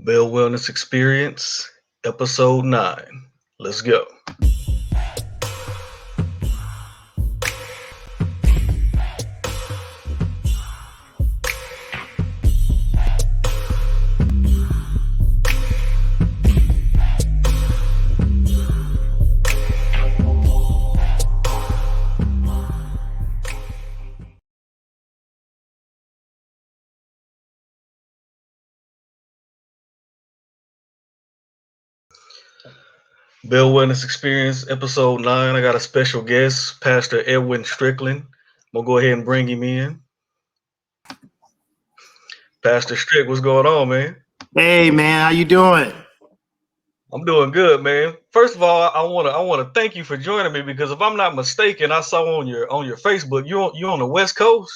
Bell Wellness Experience, Episode 9. Let's go. Bell Wellness Experience, Episode 9. I got a special guest, Pastor Edwin Strickland. I'm going to go ahead and bring him in. Pastor Strick, what's going on, man? Hey man, how you doing? I'm doing good, man. First of all, I want to thank you for joining me because if I'm not mistaken, I saw on your Facebook you on the West Coast.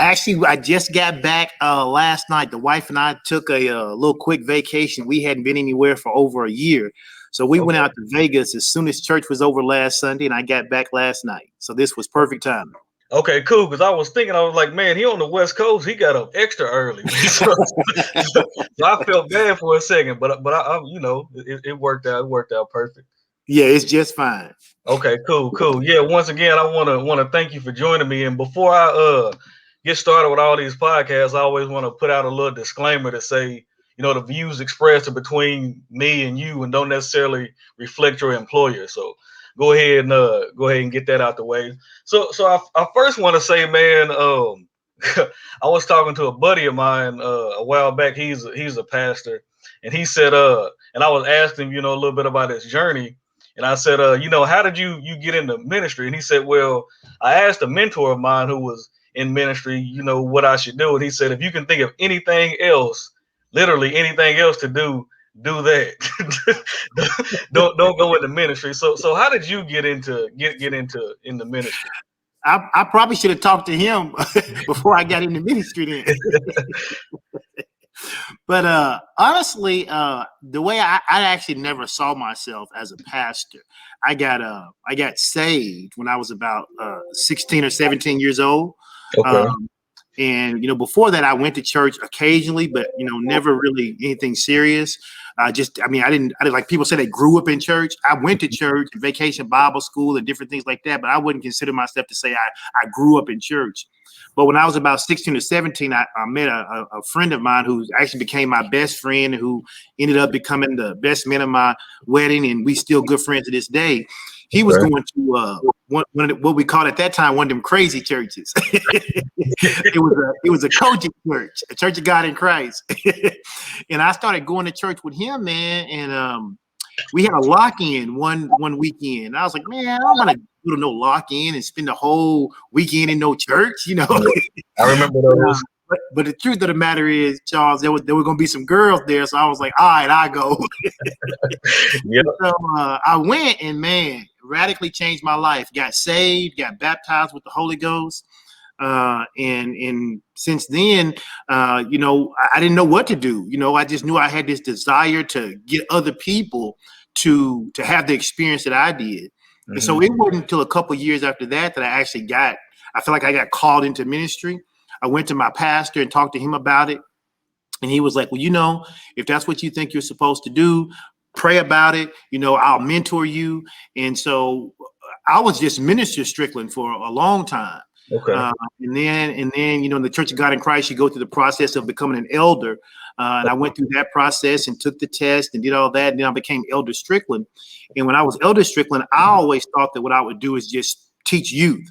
Actually, I just got back last night. The wife and I took a little quick vacation. We hadn't been anywhere for over a year. So we went out to Vegas as soon as church was over last Sunday, and I got back last night. So this was perfect timing. Okay, cool. Because I was like, man, he on the West Coast. He got up extra early. So I felt bad for a second, but it worked out. It worked out perfect. Yeah, it's just fine. Okay, cool. Yeah, once again, I wanna thank you for joining me. And before I get started with all these podcasts, I always want to put out a little disclaimer to say, the views expressed are between me and you and don't necessarily reflect your employer. So go ahead and get that out the way. So I first want to say, man, I was talking to a buddy of mine a while back. He's a pastor, and he said, and I was asking him, a little bit about his journey. And I said, how did you get into ministry? And he said, well, I asked a mentor of mine who was in ministry, what I should do. And he said, if you can think of anything else, literally anything else to do that. don't go into ministry. So how did you get into ministry? I probably should have talked to him before I got into ministry then. But honestly, the way I actually never saw myself as a pastor. I got saved when I was about 16 or 17 years old. Okay. And before that, I went to church occasionally, but never really anything serious. I didn't like people say they grew up in church. I went to church, vacation Bible school, and different things like that. But I wouldn't consider myself to say I grew up in church. But when I was about 16 or 17, I met a friend of mine who actually became my best friend, who ended up becoming the best man of my wedding, and we still good friends to this day. He was going to what we called at that time one of them crazy churches. It was a coaching church, a Church of God in Christ. And I started going to church with him, man. And we had a lock-in one weekend. I was like, man, I don't want to go to no lock-in and spend the whole weekend in no church, I remember those. But the truth of the matter is, Charles, there were going to be some girls there. So I was like, all right, I go. Yep. So I went and, man, radically changed my life. Got saved, got baptized with the Holy Ghost. And since then, I didn't know what to do. I just knew I had this desire to get other people to have the experience that I did. Mm-hmm. And so it wasn't until a couple of years after that I actually I feel like I got called into ministry. I went to my pastor and talked to him about it. And he was like, well, if that's what you think you're supposed to do, pray about it. I'll mentor you. And so I was just Minister Strickland for a long time. Okay. And then, in the Church of God in Christ, you go through the process of becoming an elder. And I went through that process and took the test and did all that. And then I became Elder Strickland. And when I was Elder Strickland, I always thought that what I would do is just teach youth.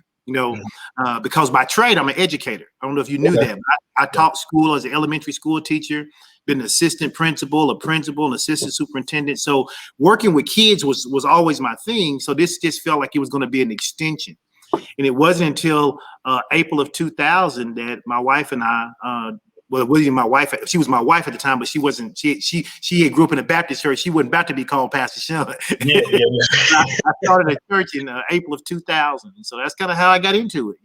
Because by trade, I'm an educator. I don't know if you knew that. I taught school as an elementary school teacher, been an assistant principal, a principal, an assistant superintendent. So working with kids was always my thing. So this just felt like it was going to be an extension. And it wasn't until April of 2000 that my wife and I, my wife, she was my wife at the time, but she wasn't, she had grew up in a Baptist church. She wasn't about to be called Pastor Sean. Yeah. I started a church in April of 2000. And so that's kind of how I got into it,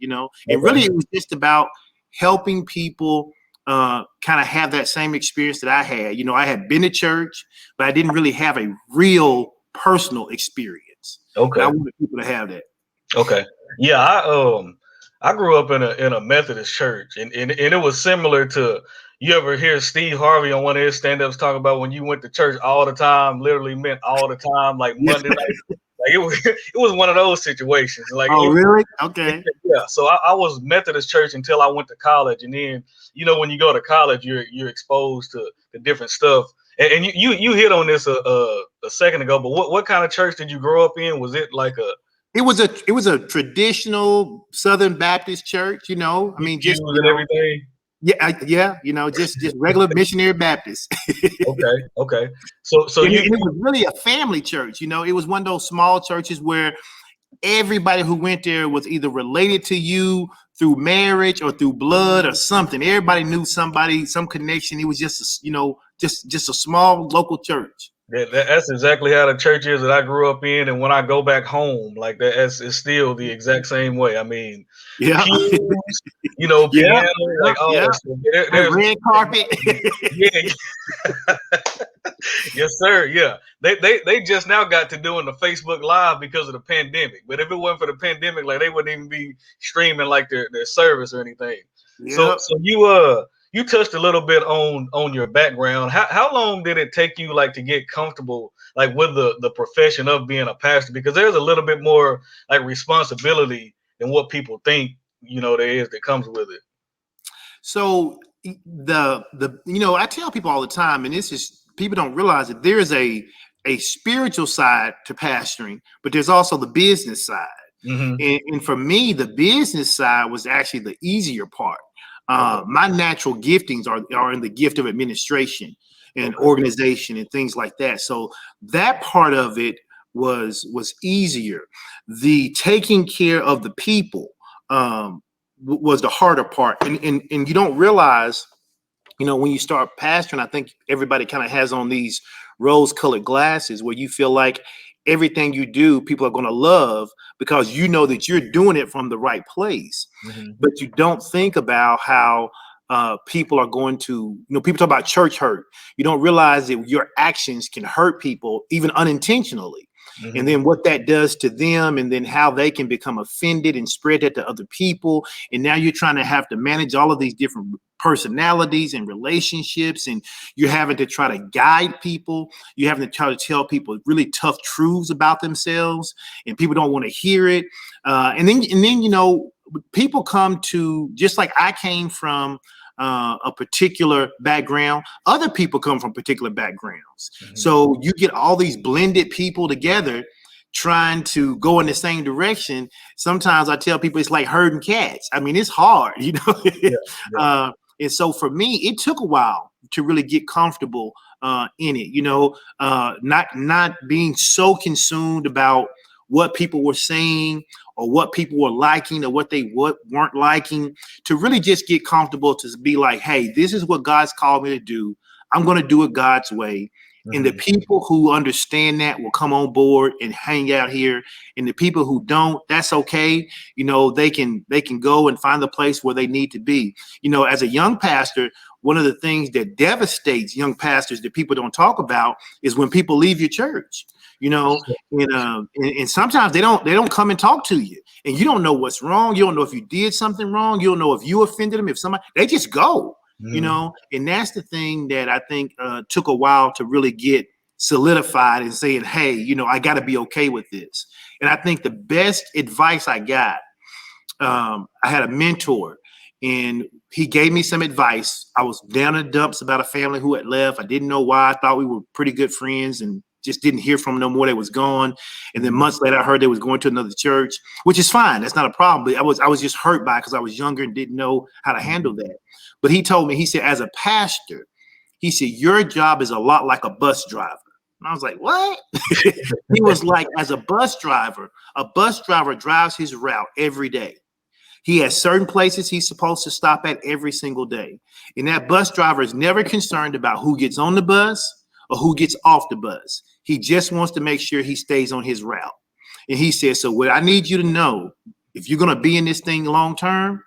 And really it was just about helping people kind of have that same experience that I had. I had been to church, but I didn't really have a real personal experience. Okay. I wanted people to have that. Okay. Yeah, I grew up in a Methodist church, and it was similar to you ever hear Steve Harvey on one of his stand-ups talk about when you went to church all the time, literally meant all the time, like Yeah. Monday night. Like it was, it was one of those situations. Like Oh, really? Okay. yeah. So I was Methodist church until I went to college, and then when you go to college, you're exposed to the different stuff. And you hit on this a second ago, but what kind of church did you grow up in? Was it like a It was a traditional Southern Baptist church, I mean, pews just and everything? yeah, yeah, just regular missionary Baptist. Okay. So And you it was really a family church, It was one of those small churches where everybody who went there was either related to you through marriage or through blood or something. Everybody knew somebody, some connection. It was just a small local church. that's exactly how the church is that I grew up in, and when I go back home, like that's it's still the exact same way. I mean, Yeah, pews, yeah, piano, yeah, like all yeah. that stuff. And red carpet. Yeah, yes, sir. Yeah, they just now got to doing the Facebook Live because of the pandemic. But if it wasn't for the pandemic, like they wouldn't even be streaming like their service or anything. So Yep. so you touched a little bit on your background. How long did it take you like to get comfortable like with the profession of being a pastor? Because there's a little bit more like responsibility than what people think there is that comes with it. So I tell people all the time, and this is people don't realize that there is a spiritual side to pastoring, but there's also the business side. Mm-hmm. And for me, the business side was actually the easier part. Okay. My natural giftings are in the gift of administration and Okay. organization and things like that. So that part of it was easier. The taking care of the people was the harder part. And you don't realize, when you start pastoring, I think everybody kind of has on these rose-colored glasses where you feel like everything you do, people are going to love because you know that you're doing it from the right place. Mm-hmm. But you don't think about how people are going to, people talk about church hurt. You don't realize that your actions can hurt people even unintentionally. Mm-hmm. And then what that does to them, and then how they can become offended and spread that to other people. And now you're trying to have to manage all of these different personalities and relationships, and you're having to try to guide people. You're having to try to tell people really tough truths about themselves, and people don't want to hear it. And then people come to, just like I came from a particular background, other people come from particular backgrounds. Mm-hmm. So you get all these blended people together trying to go in the same direction. Sometimes I tell people it's like herding cats. I mean, it's hard, Yeah. And so for me, it took a while to really get comfortable in it, not being so consumed about what people were saying or what people were liking or what they weren't liking, to really just get comfortable to be like, hey, this is what God's called me to do. I'm going to do it God's way. Mm-hmm. And the people who understand that will come on board and hang out here. And the people who don't, that's okay. They can go and find the place where they need to be. As a young pastor, one of the things that devastates young pastors that people don't talk about is when people leave your church. And sometimes they don't come and talk to you, and you don't know what's wrong. You don't know if you did something wrong. You don't know if you offended them. If somebody, they just go, and that's the thing that I think took a while to really get solidified and saying, hey, I got to be okay with this. And I think the best advice I got, I had a mentor, and he gave me some advice. I was down in the dumps about a family who had left. I didn't know why. I thought we were pretty good friends, and just didn't hear from them no more. They was gone. And then months later, I heard they was going to another church, which is fine. That's not a problem. But I was just hurt by it because I was younger and didn't know how to handle that. But he told me, he said, as a pastor, he said, your job is a lot like a bus driver. And I was like, what? He was like, as a bus driver drives his route every day. He has certain places he's supposed to stop at every single day. And that bus driver is never concerned about who gets on the bus or who gets off the bus. He just wants to make sure he stays on his route. And he says, so what I need you to know, if you're going to be in this thing long term,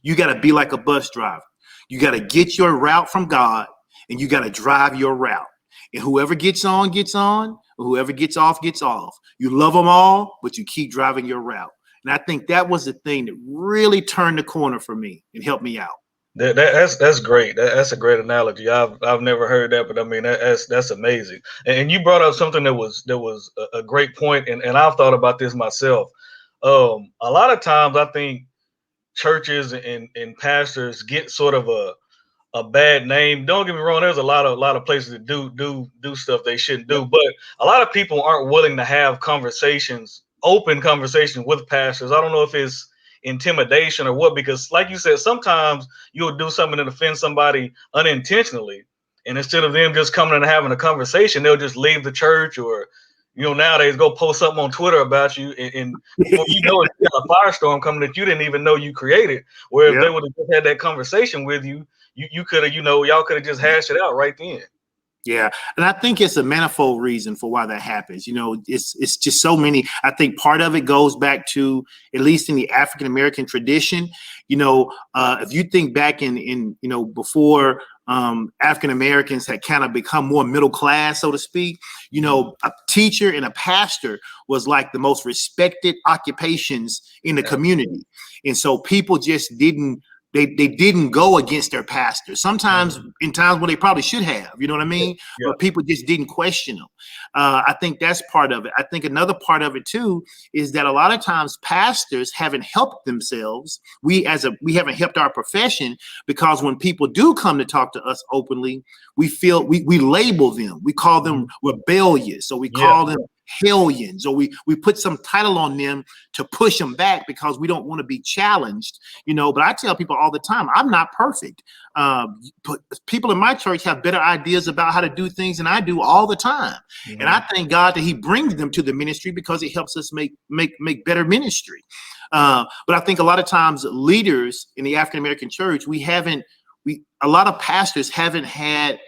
you got to be like a bus driver. You got to get your route from God, and you got to drive your route. And whoever gets on, or whoever gets off, gets off. You love them all, but you keep driving your route. And I think that was the thing that really turned the corner for me and helped me out. That's great. That's a great analogy. I've never heard that, but I mean that's amazing. And you brought up something that was a great point, and I've thought about this myself. A lot of times I think churches and pastors get sort of a bad name. Don't get me wrong. There's a lot of places that do stuff they shouldn't do, but a lot of people aren't willing to have open conversations with pastors. I don't know if it's intimidation or what, because like you said, sometimes you'll do something that offends somebody unintentionally, and instead of them just coming and having a conversation, they'll just leave the church, or nowadays go post something on Twitter about you, and before you know it, you got a firestorm coming that you didn't even know you created. Where if Yeah. they would have just had that conversation with you, you could have, y'all could have just hashed it out right then. Yeah, and I think it's a manifold reason for why that happens. It's just so many. I think part of it goes back to, at least in the African American tradition. If you think back in before African Americans had kind of become more middle class, so to speak. A teacher and a pastor was like the most respected occupations in the community, and so people just didn't. They didn't go against their pastor. Sometimes in times when they probably should have, you know what I mean? Yeah. But people just didn't question them. I think that's part of it. I think another part of it too is that a lot of times pastors haven't helped themselves. We haven't helped our profession, because when people do come to talk to us openly, we feel we label them. We call them rebellious, or we call them hellions, or we put some title on them to push them back because we don't want to be challenged. But I tell people all the time, I'm not perfect. But people in my church have better ideas about how to do things than I do all the time. And I thank God that He brings them to the ministry, because it helps us make better ministry. But I think a lot of times leaders in the African American church, a lot of pastors haven't had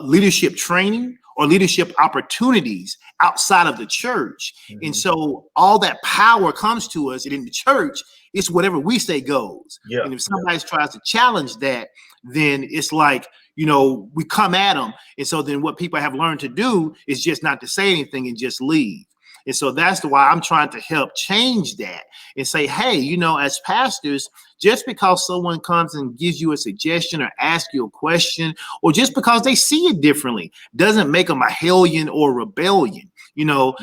leadership training or leadership opportunities outside of the church. And so all that power comes to us, and in the church, it's whatever we say goes. And if somebody tries to challenge that, then it's like, we come at them. And so then what people have learned to do is just not to say anything and just leave. And so that's why I'm trying to help change that and say, hey, as pastors, just because someone comes and gives you a suggestion or asks you a question, or just because they see it differently, doesn't make them a hellion or rebellion. Now,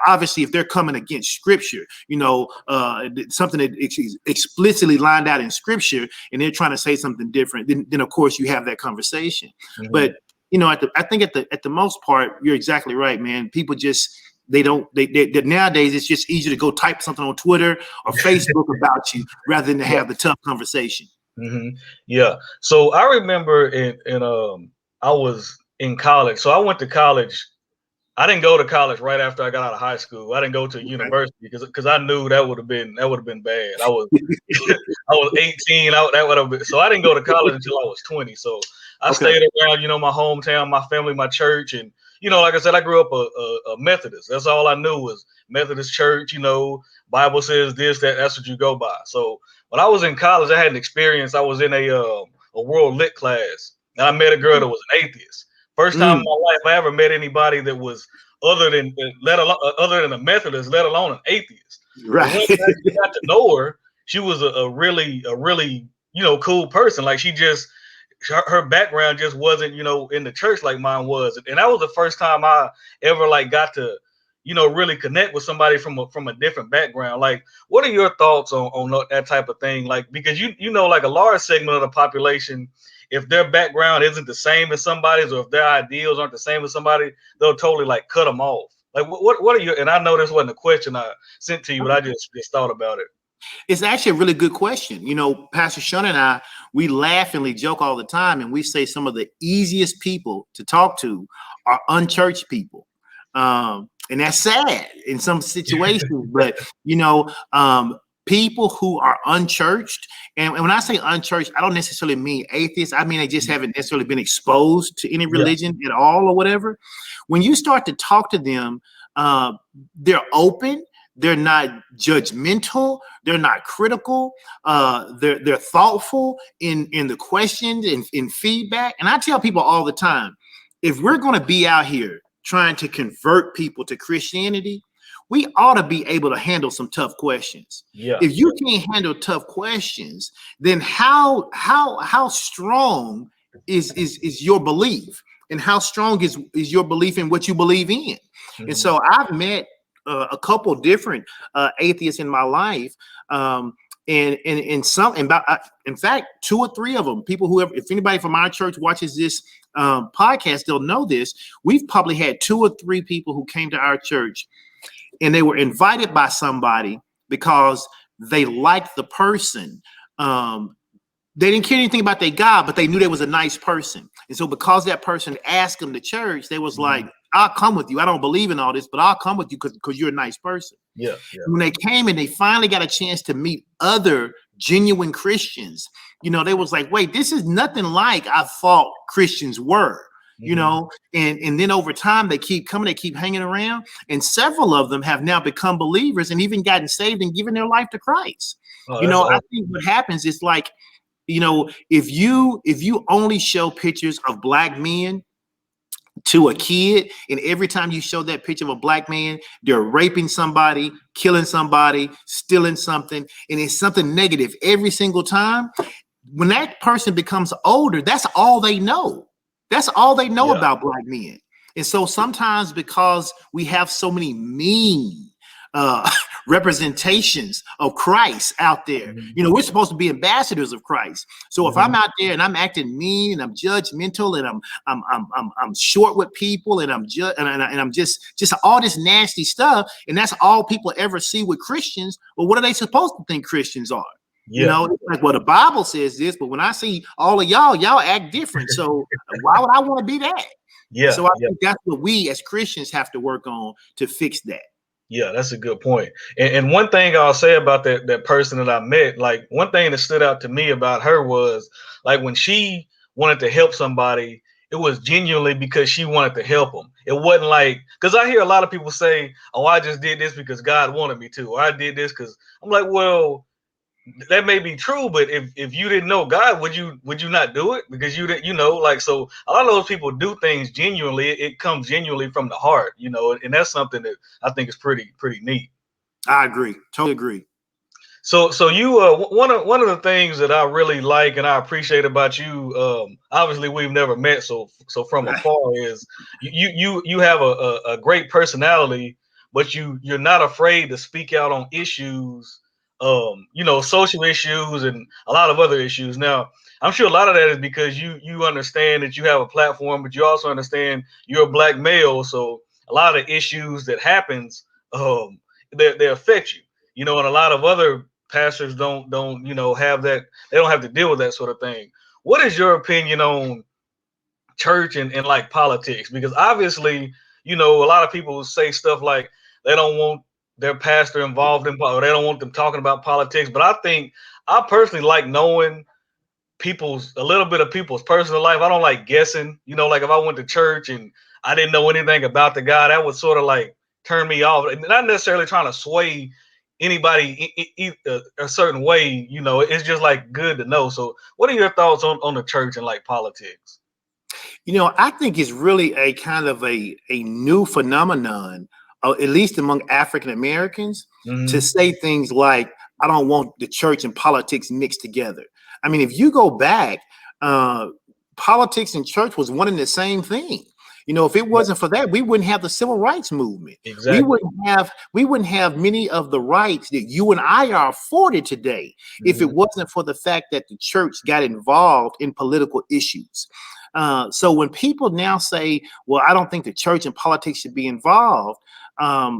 obviously, if they're coming against scripture, something that is explicitly lined out in scripture, and they're trying to say something different, then of course you have that conversation. But, I think at the most part, you're exactly right, man. People just, nowadays it's just easier to go type something on Twitter or Facebook about you rather than to have the tough conversation. Yeah. So I remember I was in college. So I went to college. I didn't go to college right after I got out of high school. I didn't go to university because I knew that would have been bad. I was I was 18. That would have been, so I didn't go to college until I was 20. So I stayed around, my hometown, my family, my church, and like I said, I grew up a Methodist. That's all I knew was Methodist church. Bible says this, that's what you go by. So when I was in college, I had an experience. I was in a world lit class, and I met a girl that was an atheist. First time in my life I ever met anybody that was other than a Methodist, let alone an atheist. Right. When I got to know her, she was a really cool person. Like her background just wasn't in the church like mine was, and that was the first time I ever got to really connect with somebody from a different background. Like, what are your thoughts on that type of thing? Like, because like a large segment of the population, if their background isn't the same as somebody's, or if their ideals aren't the same as somebody, they'll totally cut them off. Like, what are your? And I know this wasn't a question I sent to you, but I just thought about it. It's actually a really good question. Pastor Sean and I, we laughingly joke all the time, and we say some of the easiest people to talk to are unchurched people. And that's sad in some situations, but people who are unchurched, and when I say unchurched, I don't necessarily mean atheists. I mean they just haven't necessarily been exposed to any religion at all or whatever. When you start to talk to them, they're open. They're not judgmental. They're not critical. They're thoughtful in the questions and in feedback. And I tell people all the time, if we're going to be out here trying to convert people to Christianity, we ought to be able to handle some tough questions. Yeah. If you can't handle tough questions, then how strong is your belief, and how strong is your belief in what you believe in? Mhm. And so I've met a couple different atheists in my life, in fact, 2 or 3 of them, people who if anybody from our church watches this podcast, they'll know this. We've probably had 2 or 3 people who came to our church, and they were invited by somebody because they liked the person. They didn't care anything about their God, but they knew there was a nice person. And so because that person asked them to church, they was like, I'll come with you. I don't believe in all this, but I'll come with you because you're a nice person. Yeah. When they came and they finally got a chance to meet other genuine Christians, they was like, wait, this is nothing like I thought Christians were. And then over time they keep coming, they keep hanging around, and several of them have now become believers and even gotten saved and given their life to Christ. Awesome. I think what happens is like, if you only show pictures of black men to a kid, and every time you show that picture of a black man, they're raping somebody, killing somebody, stealing something, and it's something negative every single time. When that person becomes older, that's all they know. That's all they know about black men. And so sometimes, because we have so many mean representations of Christ out there, we're supposed to be ambassadors of Christ. So if I'm out there and I'm acting mean and I'm judgmental and I'm short with people and I'm just all this nasty stuff, and that's all people ever see with Christians, well, what are they supposed to think Christians are? It's like, well, the Bible says this, but when I see all of y'all act different. So why would I want to be that? So I think that's what we as Christians have to work on to fix that. Yeah, that's a good point. And one thing I'll say about that person that I met, like one thing that stood out to me about her was like when she wanted to help somebody, it was genuinely because she wanted to help them. It wasn't like, because I hear a lot of people say, oh, I just did this because God wanted me to, or I did this because I'm like, well, that may be true, but if you didn't know God, would you not do it? Because you didn't, like, so a lot of those people do things genuinely. It comes genuinely from the heart, and that's something that I think is pretty neat. I agree. Totally agree. So you one of the things that I really like and I appreciate about you, obviously we've never met, so from afar, is you have a great personality, but you're not afraid to speak out on issues, social issues and a lot of other issues. Now, I'm sure a lot of that is because you understand that you have a platform, but you also understand you're a black male, so a lot of the issues that happens, they affect you. And a lot of other pastors don't have that. They don't have to deal with that sort of thing. What is your opinion on church and like politics? Because obviously, a lot of people say stuff like they don't want their pastor involved in, or they don't want them talking about politics. But I personally like knowing a little bit of people's personal life. I don't like guessing. Like if I went to church and I didn't know anything about the guy, that would sort of like turn me off. Not necessarily trying to sway anybody a certain way. It's just like good to know. So what are your thoughts on the church and like politics? I think it's really a kind of a new phenomenon, at least among African Americans, to say things like, I don't want the church and politics mixed together. I mean, if you go back, politics and church was one and the same thing. If it wasn't for that, we wouldn't have the civil rights movement. Exactly. We wouldn't have many of the rights that you and I are afforded today if it wasn't for the fact that the church got involved in political issues. So when people now say, well, I don't think the church and politics should be involved, I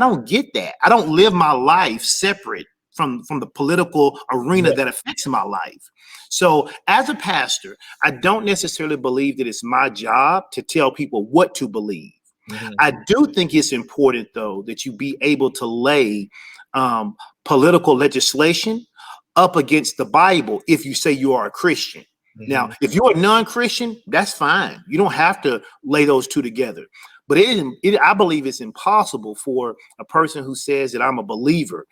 don't get that. I don't live my life separate from the political arena that affects my life. So as a pastor, I don't necessarily believe that it's my job to tell people what to believe. I do think it's important, though, that you be able to lay political legislation up against the Bible if you say you are a Christian. Now, if you're a non-Christian, that's fine. You don't have to lay those two together. But I believe it's impossible for a person who says that I'm a believer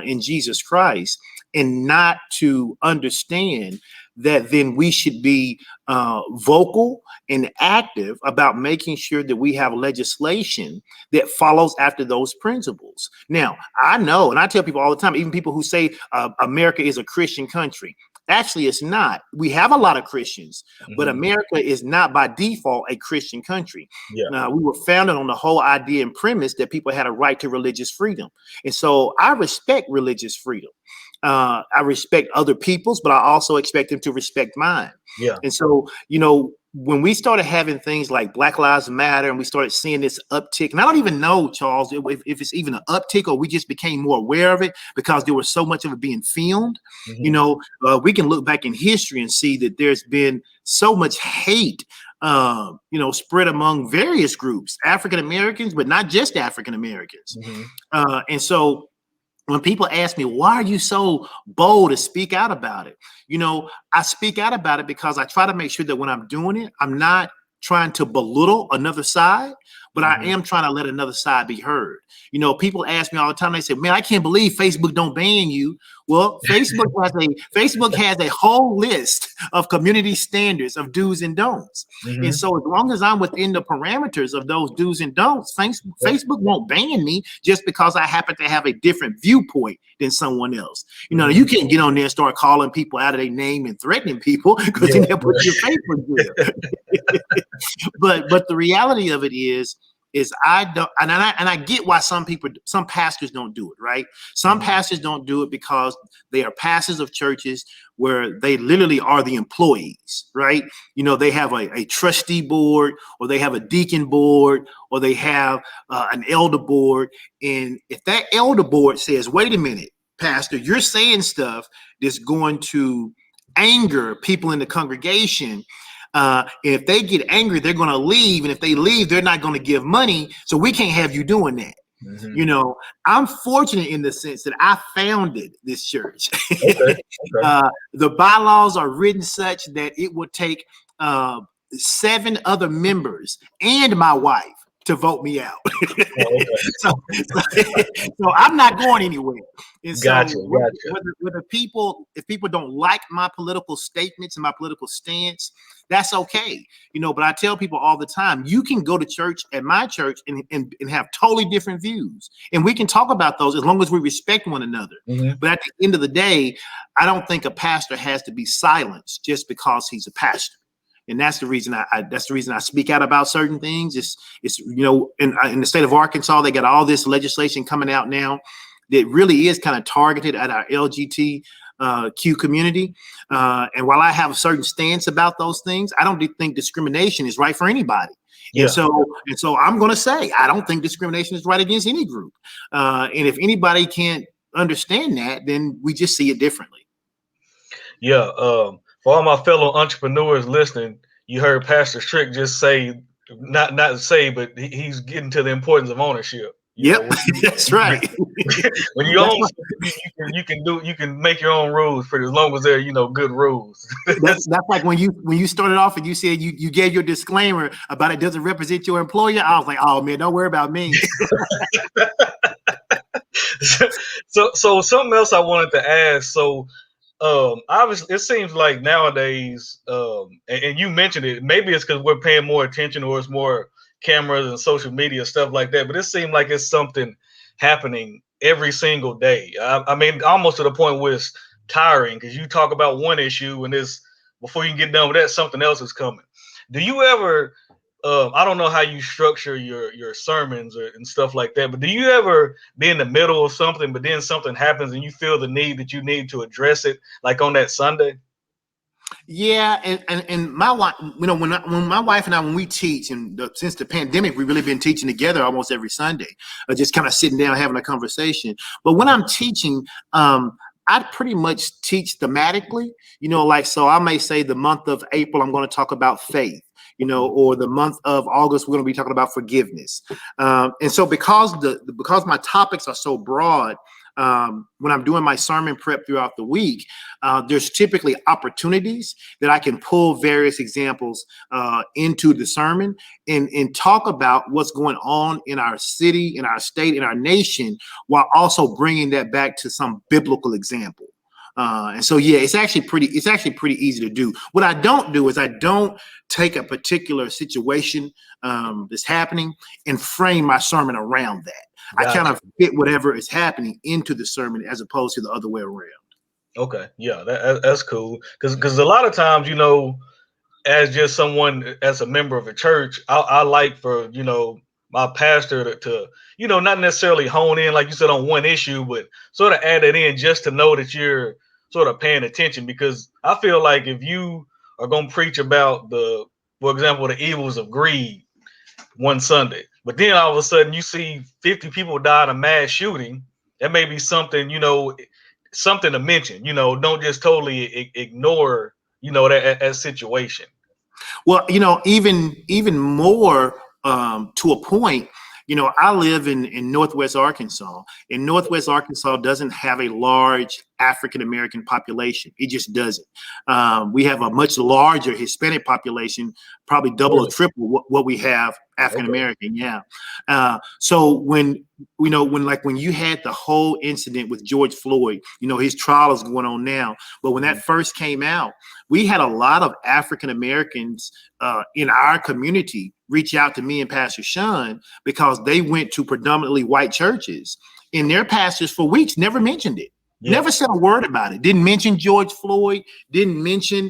in Jesus Christ and not to understand that then we should be vocal and active about making sure that we have legislation that follows after those principles. Now, I know, and I tell people all the time, even people who say America is a Christian country. Actually, it's not. We have a lot of Christians, but America is not by default a Christian country. Yeah. We were founded on the whole idea and premise that people had a right to religious freedom. And so I respect religious freedom. I respect other people's, but I also expect them to respect mine. Yeah. And so, when we started having things like Black Lives Matter and we started seeing this uptick, and I don't even know, Charles, if it's even an uptick or we just became more aware of it because there was so much of it being filmed. We can look back in history and see that there's been so much hate, spread among various groups, African Americans, but not just African Americans. And so when people ask me, why are you so bold to speak out about it? I speak out about it because I try to make sure that when I'm doing it, I'm not trying to belittle another side, but I am trying to let another side be heard. People ask me all the time, they say, man, I can't believe Facebook don't ban you. Well, Facebook has a whole list of community standards of do's and don'ts. And so as long as I'm within the parameters of those do's and don'ts, Facebook won't ban me just because I happen to have a different viewpoint than someone else. You can't get on there and start calling people out of their name and threatening people because then they'll put your Facebook there. But the reality of it is I don't, and I get why some pastors don't do it, right? Some pastors don't do it because they are pastors of churches where they literally are the employees, right? They have a trustee board, or they have a deacon board, or they have an elder board. And if that elder board says, wait a minute, pastor, you're saying stuff that's going to anger people in the congregation, if they get angry, they're going to leave. And if they leave, they're not going to give money. So we can't have you doing that. I'm fortunate in the sense that I founded this church. Okay. The bylaws are written such that it would take 7 other members and my wife to vote me out. So I'm not going anywhere. And gotcha. Whether if people don't like my political statements and my political stance, that's okay. But I tell people all the time, you can go to church at my church and have totally different views. And we can talk about those as long as we respect one another. But at the end of the day, I don't think a pastor has to be silenced just because he's a pastor. And that's the reason I speak out about certain things. It's in the state of Arkansas, they got all this legislation coming out now that really is kind of targeted at our LGBTQ community. And while I have a certain stance about those things, I don't think discrimination is right for anybody. Yeah. And so I'm going to say, I don't think discrimination is right against any group. And if anybody can't understand that, then we just see it differently. Yeah. For all my fellow entrepreneurs listening, you heard Pastor Strick just say, not say, but he's getting to the importance of ownership. That's right. When you own, you can make your own rules for as long as they're good rules. that's like when you started off and you said you gave your disclaimer about it doesn't represent your employer. I was like, oh man, don't worry about me. So something else I wanted to ask. So obviously it seems like nowadays, and you mentioned it, maybe it's because we're paying more attention or it's more cameras and social media, stuff like that, but it seemed like it's something happening every single day. I mean, almost to the point where it's tiring because you talk about one issue and before you can get done with that, something else is coming. Do you ever, I don't know how you structure your sermons and stuff like that, but do you ever be in the middle of something, but then something happens and you feel the need that you need to address it, like on that Sunday? Yeah, and my wife, when my wife and I, when we teach, and since the pandemic, we've really been teaching together almost every Sunday, just kind of sitting down having a conversation. But when I'm teaching, I pretty much teach thematically, so I may say the month of April, I'm going to talk about faith, or the month of August, we're going to be talking about forgiveness. And so because my topics are so broad, when I'm doing my sermon prep throughout the week, there's typically opportunities that I can pull various examples into the sermon and talk about what's going on in our city, in our state, in our nation, while also bringing that back to some biblical example. And so, yeah, it's actually pretty easy to do. What I don't do is I don't take a particular situation that's happening and frame my sermon around that. I kind of fit whatever is happening into the sermon as opposed to the other way around. Okay, yeah, that's cool. Because a lot of times, as just someone, as a member of a church, I like for my pastor to not necessarily hone in, like you said, on one issue, but sort of add it in just to know that you're sort of paying attention. Because I feel like if you are going to preach about for example, the evils of greed one Sunday, but then all of a sudden you see 50 people die in a mass shooting, that may be something, something to mention. Don't just totally ignore that situation. Well, even more to a point, I live in Northwest Arkansas, and Northwest Arkansas doesn't have a large African American population. It just doesn't. We have a much larger Hispanic population, probably double or triple what we have African American. Yeah. So when you had the whole incident with George Floyd, his trial is going on now, but when that first came out, we had a lot of African Americans in our community reach out to me and Pastor Sean because they went to predominantly white churches, and their pastors for weeks never mentioned it. Yeah. Never said a word about it. Didn't mention George Floyd. Didn't mention,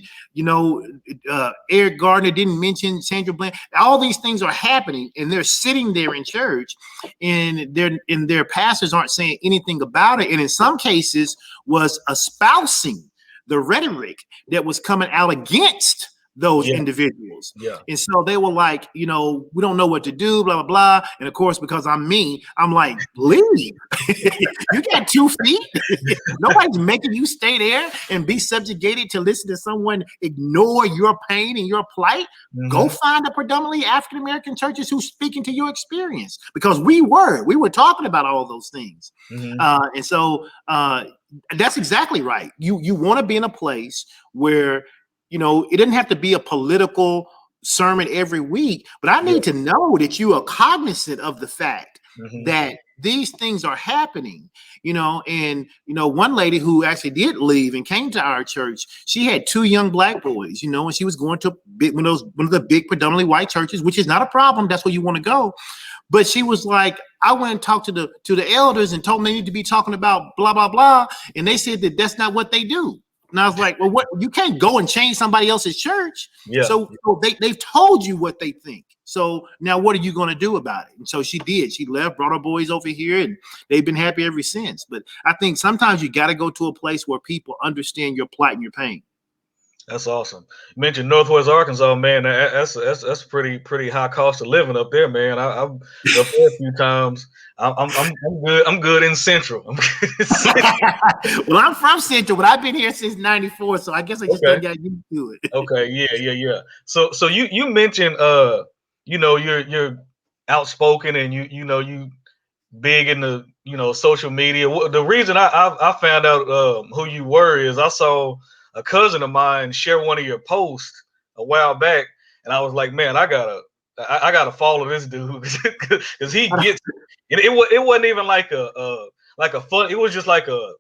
Eric Gardner. Didn't mention Sandra Bland. All these things are happening, and they're sitting there in church, and their pastors aren't saying anything about it. And in some cases, was espousing the rhetoric that was coming out against those individuals. Yeah. And so they were like, we don't know what to do, blah, blah, blah. And of course, because I'm me, I'm like, leave. You got 2 feet. Nobody's making you stay there and be subjugated to listen to someone ignore your pain and your plight. Mm-hmm. Go find a predominantly African-American churches who's speaking to your experience, because we were talking about all those things. Mm-hmm. And so that's exactly right. You want to be in a place where it doesn't have to be a political sermon every week, but I need to know that you are cognizant of the fact that these things are happening, and one lady who actually did leave and came to our church, she had 2 young Black boys, and she was going to one of the big predominantly white churches, which is not a problem. That's where you want to go. But she was like, I went and talked to the elders and told them they need to be talking about blah, blah, blah. And they said that that's not what they do. And I was like, well, what? You can't go and change somebody else's church. Yeah. So they've told you what they think. So now what are you going to do about it? And so she did. She left, brought her boys over here, and they've been happy ever since. But I think sometimes you got to go to a place where people understand your plight and your pain. That's awesome. You mentioned Northwest Arkansas, man. That's pretty high cost of living up there, man. I've been there a few times. I'm good. I'm good in Central. Well, I'm from Central, but I've been here since '94, so I guess I just got used to it. Okay, yeah. So you mentioned you're outspoken, and you big in the social media. The reason I found out who you were is I saw a cousin of mine share one of your posts a while back, and I was like, man, I gotta follow this dude because he gets it. It wasn't even like a fun. It was just like a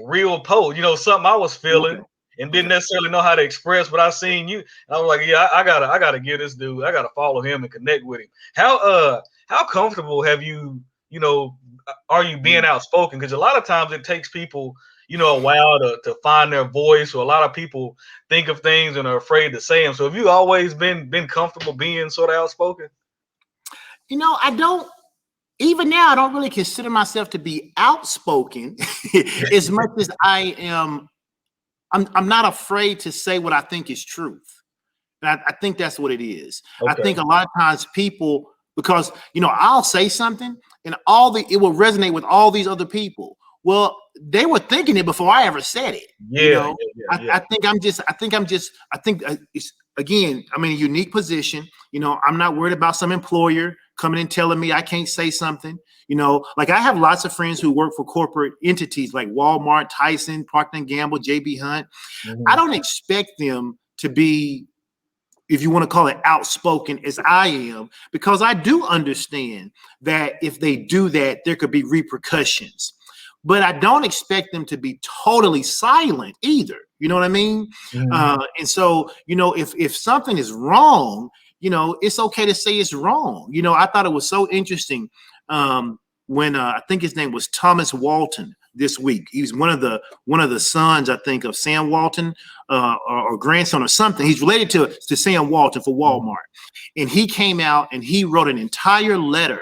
real post, something I was feeling and didn't necessarily know how to express. But I seen you, and I was like, yeah, I gotta give this dude. I gotta follow him and connect with him. How comfortable have you? Are you being outspoken? Because a lot of times it takes people a while to find their voice, or a lot of people think of things and are afraid to say them. So have you always been comfortable being sort of outspoken? I don't, even now, I don't really consider myself to be outspoken as much as I am. I'm not afraid to say what I think is truth. And I think that's what it is. Okay. I think a lot of times people, because, I'll say something and it will resonate with all these other people. Well, they were thinking it before I ever said it. Yeah. I think it's, again, I'm in a unique position. I'm not worried about some employer coming and telling me I can't say something. Like I have lots of friends who work for corporate entities like Walmart, Tyson, Procter & Gamble, JB Hunt. Mm-hmm. I don't expect them to be, if you want to call it outspoken as I am, because I do understand that if they do that, there could be repercussions. but I don't expect them to be totally silent either. You know what I mean? Mhm. And so, if something is wrong, it's okay to say it's wrong. I thought it was so interesting when I think his name was Thomas Walton this week. He was one of the sons, I think, of Sam Walton, or grandson or something. He's related to Sam Walton for Walmart. And he came out and he wrote an entire letter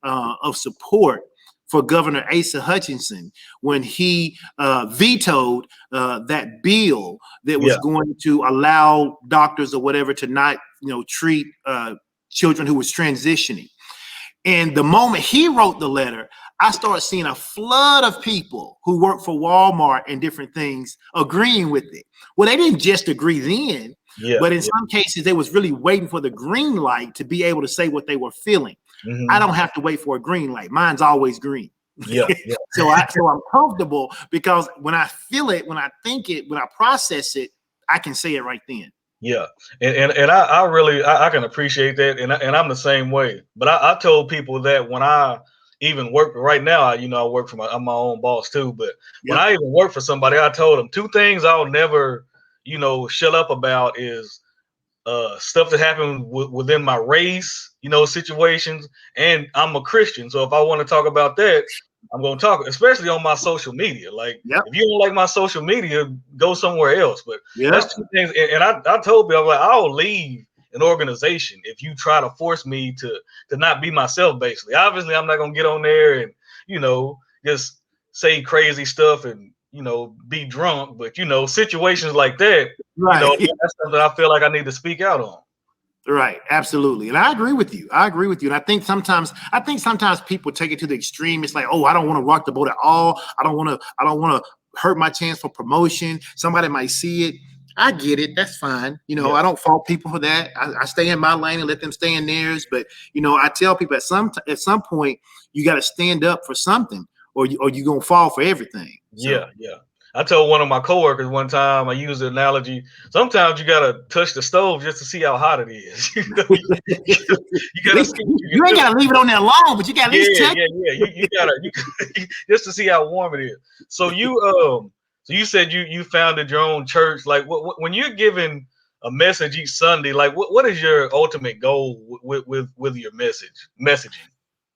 of support for Governor Asa Hutchinson when he vetoed that bill that was going to allow doctors or whatever to not, treat children who was transitioning. And the moment he wrote the letter, I started seeing a flood of people who work for Walmart and different things agreeing with it. Well, they didn't just agree then, but in some cases, they was really waiting for the green light to be able to say what they were feeling. I don't have to wait for a green light. Mine's always green. So I'm comfortable because when I feel it, when I think it, when I process it, I can say it right then. Yeah, and I really I can appreciate that, and I'm the same way. But I told people that when I even work right now, I work for I'm my own boss too. But when I even work for somebody, I told them two things I'll never shut up about is stuff that happened within my race, situations, and I'm a Christian, so if I want to talk about that, I'm going to talk, especially on my social media. Like, if you don't like my social media, go somewhere else. But that's two things. And I told people, I'm like, I'll leave an organization if you try to force me to not be myself, basically. Obviously, I'm not going to get on there and, just say crazy stuff and, be drunk. But, situations like that, that's something I feel like I need to speak out on. Right, absolutely, and I agree with you. And I think sometimes people take it to the extreme. It's like, oh, I don't want to rock the boat at all. I don't want to hurt my chance for promotion. Somebody might see it. I get it. That's fine. I don't fault people for that. I stay in my lane and let them stay in theirs. But I tell people at some point you got to stand up for something, or you're gonna fall for everything. So. Yeah. I told one of my coworkers one time, I used the analogy, sometimes you gotta touch the stove just to see how hot it is. You gotta see you ain't gotta leave it on there long, but you gotta at least check. You gotta just to see how warm it is. So you said you founded your own church. Like when you're giving a message each Sunday, like what is your ultimate goal with your messaging?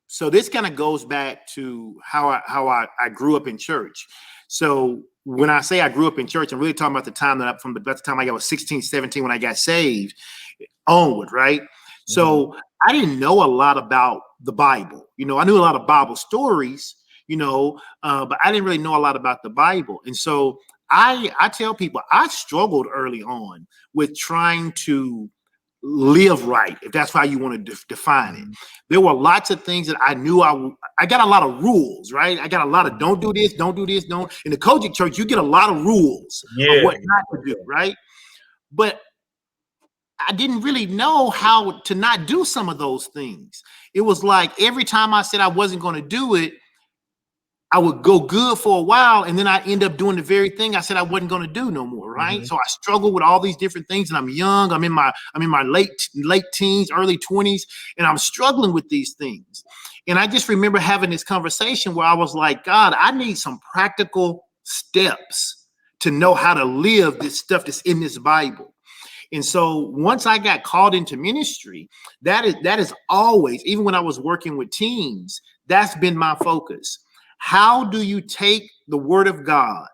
So this kind of goes back to how I grew up in church. So when I say I grew up in church, I'm really talking about the time that from the time I was 16, 17 when I got saved onward, right? So I didn't know a lot about the Bible. I knew a lot of Bible stories, but I didn't really know a lot about the Bible. And so I tell people I struggled early on with trying to live right, if that's how you want to define it. There were lots of things that I knew I got a lot of rules, right? I got a lot of don't do this, don't. In the Kojic church, you get a lot of rules of what not to do, right? But I didn't really know how to not do some of those things. It was like every time I said I wasn't going to do it, I would go good for a while, and then I end up doing the very thing I said I wasn't going to do no more, right? So I struggle with all these different things, and I'm young. I'm in my late teens, early 20s, and I'm struggling with these things. And I just remember having this conversation where I was like, God, I need some practical steps to know how to live this stuff that's in this Bible. And so once I got called into ministry, that is always, even when I was working with teens, that's been my focus. How do you take the word of God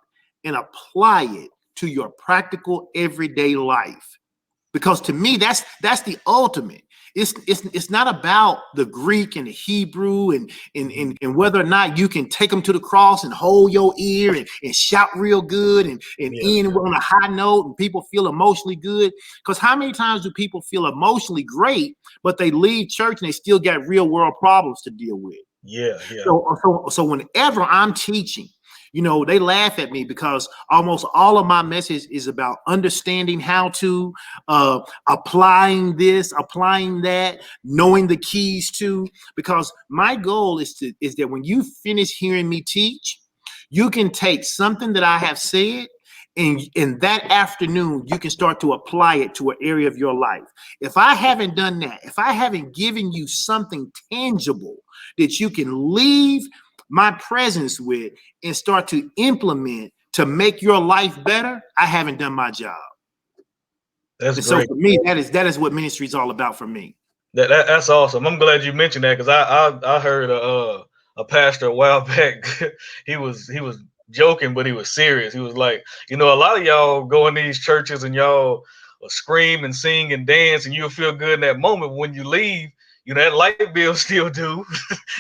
and apply it to your practical everyday life? Because to me, that's the ultimate. It's not about the Greek and the Hebrew and whether or not you can take them to the cross and hold your ear and shout real good and end on a high note and people feel emotionally good. Because how many times do people feel emotionally great, but they leave church and they still got real world problems to deal with? So whenever I'm teaching, they laugh at me because almost all of my message is about understanding how to, applying this, applying that, knowing the keys to, because my goal is that when you finish hearing me teach, you can take something that I have said and in that afternoon, you can start to apply it to an area of your life. If I haven't done that, if I haven't given you something tangible that you can leave my presence with and start to implement to make your life better, I haven't done my job. That's and great. So for me, that is what ministry is all about for me. That's awesome. I'm glad you mentioned that because I heard a pastor a while back. he was joking, but he was serious. He was like, a lot of y'all go in these churches and y'all scream and sing and dance, and you'll feel good in that moment. But when you leave, that light bill still due,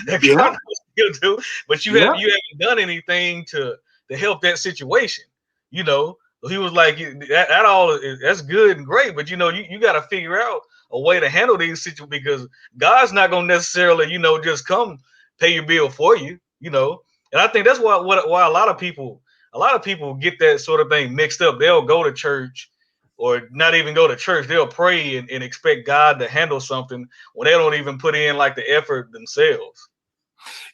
that car note still due, but you haven't done anything to help that situation. He was like, that all that's good and great, but you got to figure out a way to handle these situations because God's not going to necessarily, just come pay your bill for you, And I think that's why a lot of people get that sort of thing mixed up. They'll go to church or not even go to church. They'll pray and expect God to handle something when they don't even put in like the effort themselves.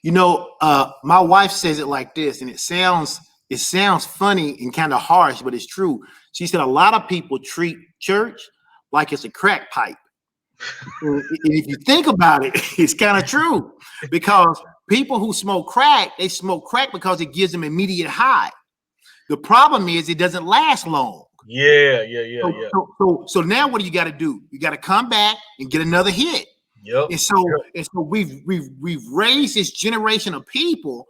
My wife says it like this, and it sounds funny and kind of harsh, but it's true. She said a lot of people treat church like it's a crack pipe. And if you think about it, it's kind of true because people who smoke crack, they smoke crack because it gives them immediate high. The problem is it doesn't last long. Yeah. So now what do you got to do? You got to come back and get another hit. Yep. And so we've raised this generation of people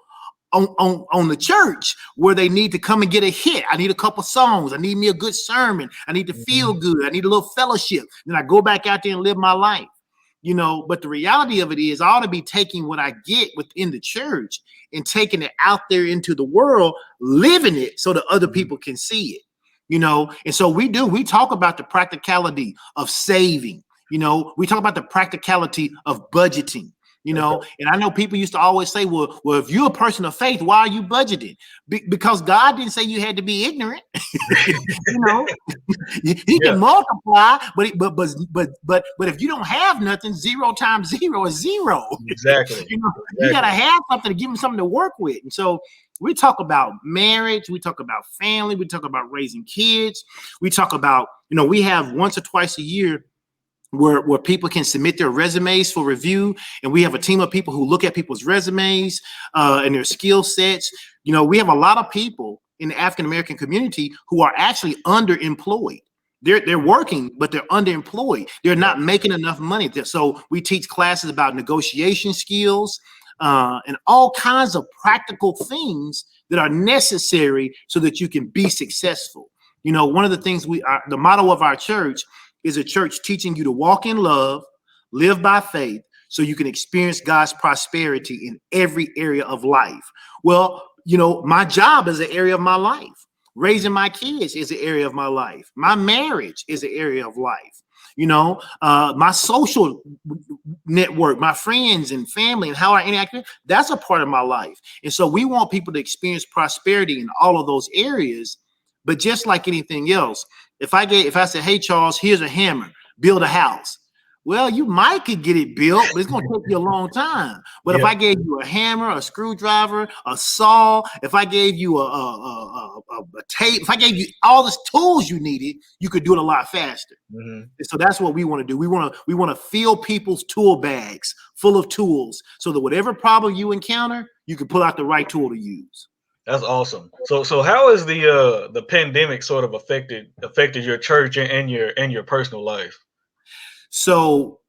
on the church where they need to come and get a hit. I need a couple songs. I need me a good sermon. I need to feel good. I need a little fellowship. Then I go back out there and live my life. But the reality of it is I ought to be taking what I get within the church and taking it out there into the world, living it so that other people can see it. And so we talk about the practicality of saving. We talk about the practicality of budgeting. And I know people used to always say, well, if you're a person of faith, why are you budgeting? Because God didn't say you had to be ignorant. He can multiply, but if you don't have nothing, 0 times 0 is 0. Exactly. You got to have something to give them something to work with. And so we talk about marriage, we talk about family, we talk about raising kids, we talk about, we have once or twice a year where people can submit their resumes for review. And we have a team of people who look at people's resumes and their skill sets. We have a lot of people in the African-American community who are actually underemployed. They're working, but they're underemployed. They're not making enough money. So we teach classes about negotiation skills and all kinds of practical things that are necessary so that you can be successful. One of the things the motto of our church is a church teaching you to walk in love, live by faith, so you can experience God's prosperity in every area of life. Well, my job is an area of my life. Raising my kids is an area of my life. My marriage is an area of life. My social network, my friends and family and how I interact with, that's a part of my life. And so we want people to experience prosperity in all of those areas. But just like anything else, if I said, hey, Charles, here's a hammer, build a house. Well, you might could get it built, but it's going to take you a long time. But if I gave you a hammer, a screwdriver, a saw, if I gave you a tape, if I gave you all the tools you needed, you could do it a lot faster. Mm-hmm. So that's what we want to do. We want to fill people's tool bags full of tools so that whatever problem you encounter, you can pull out the right tool to use. That's awesome. So how has the pandemic sort of affected your church and your personal life? So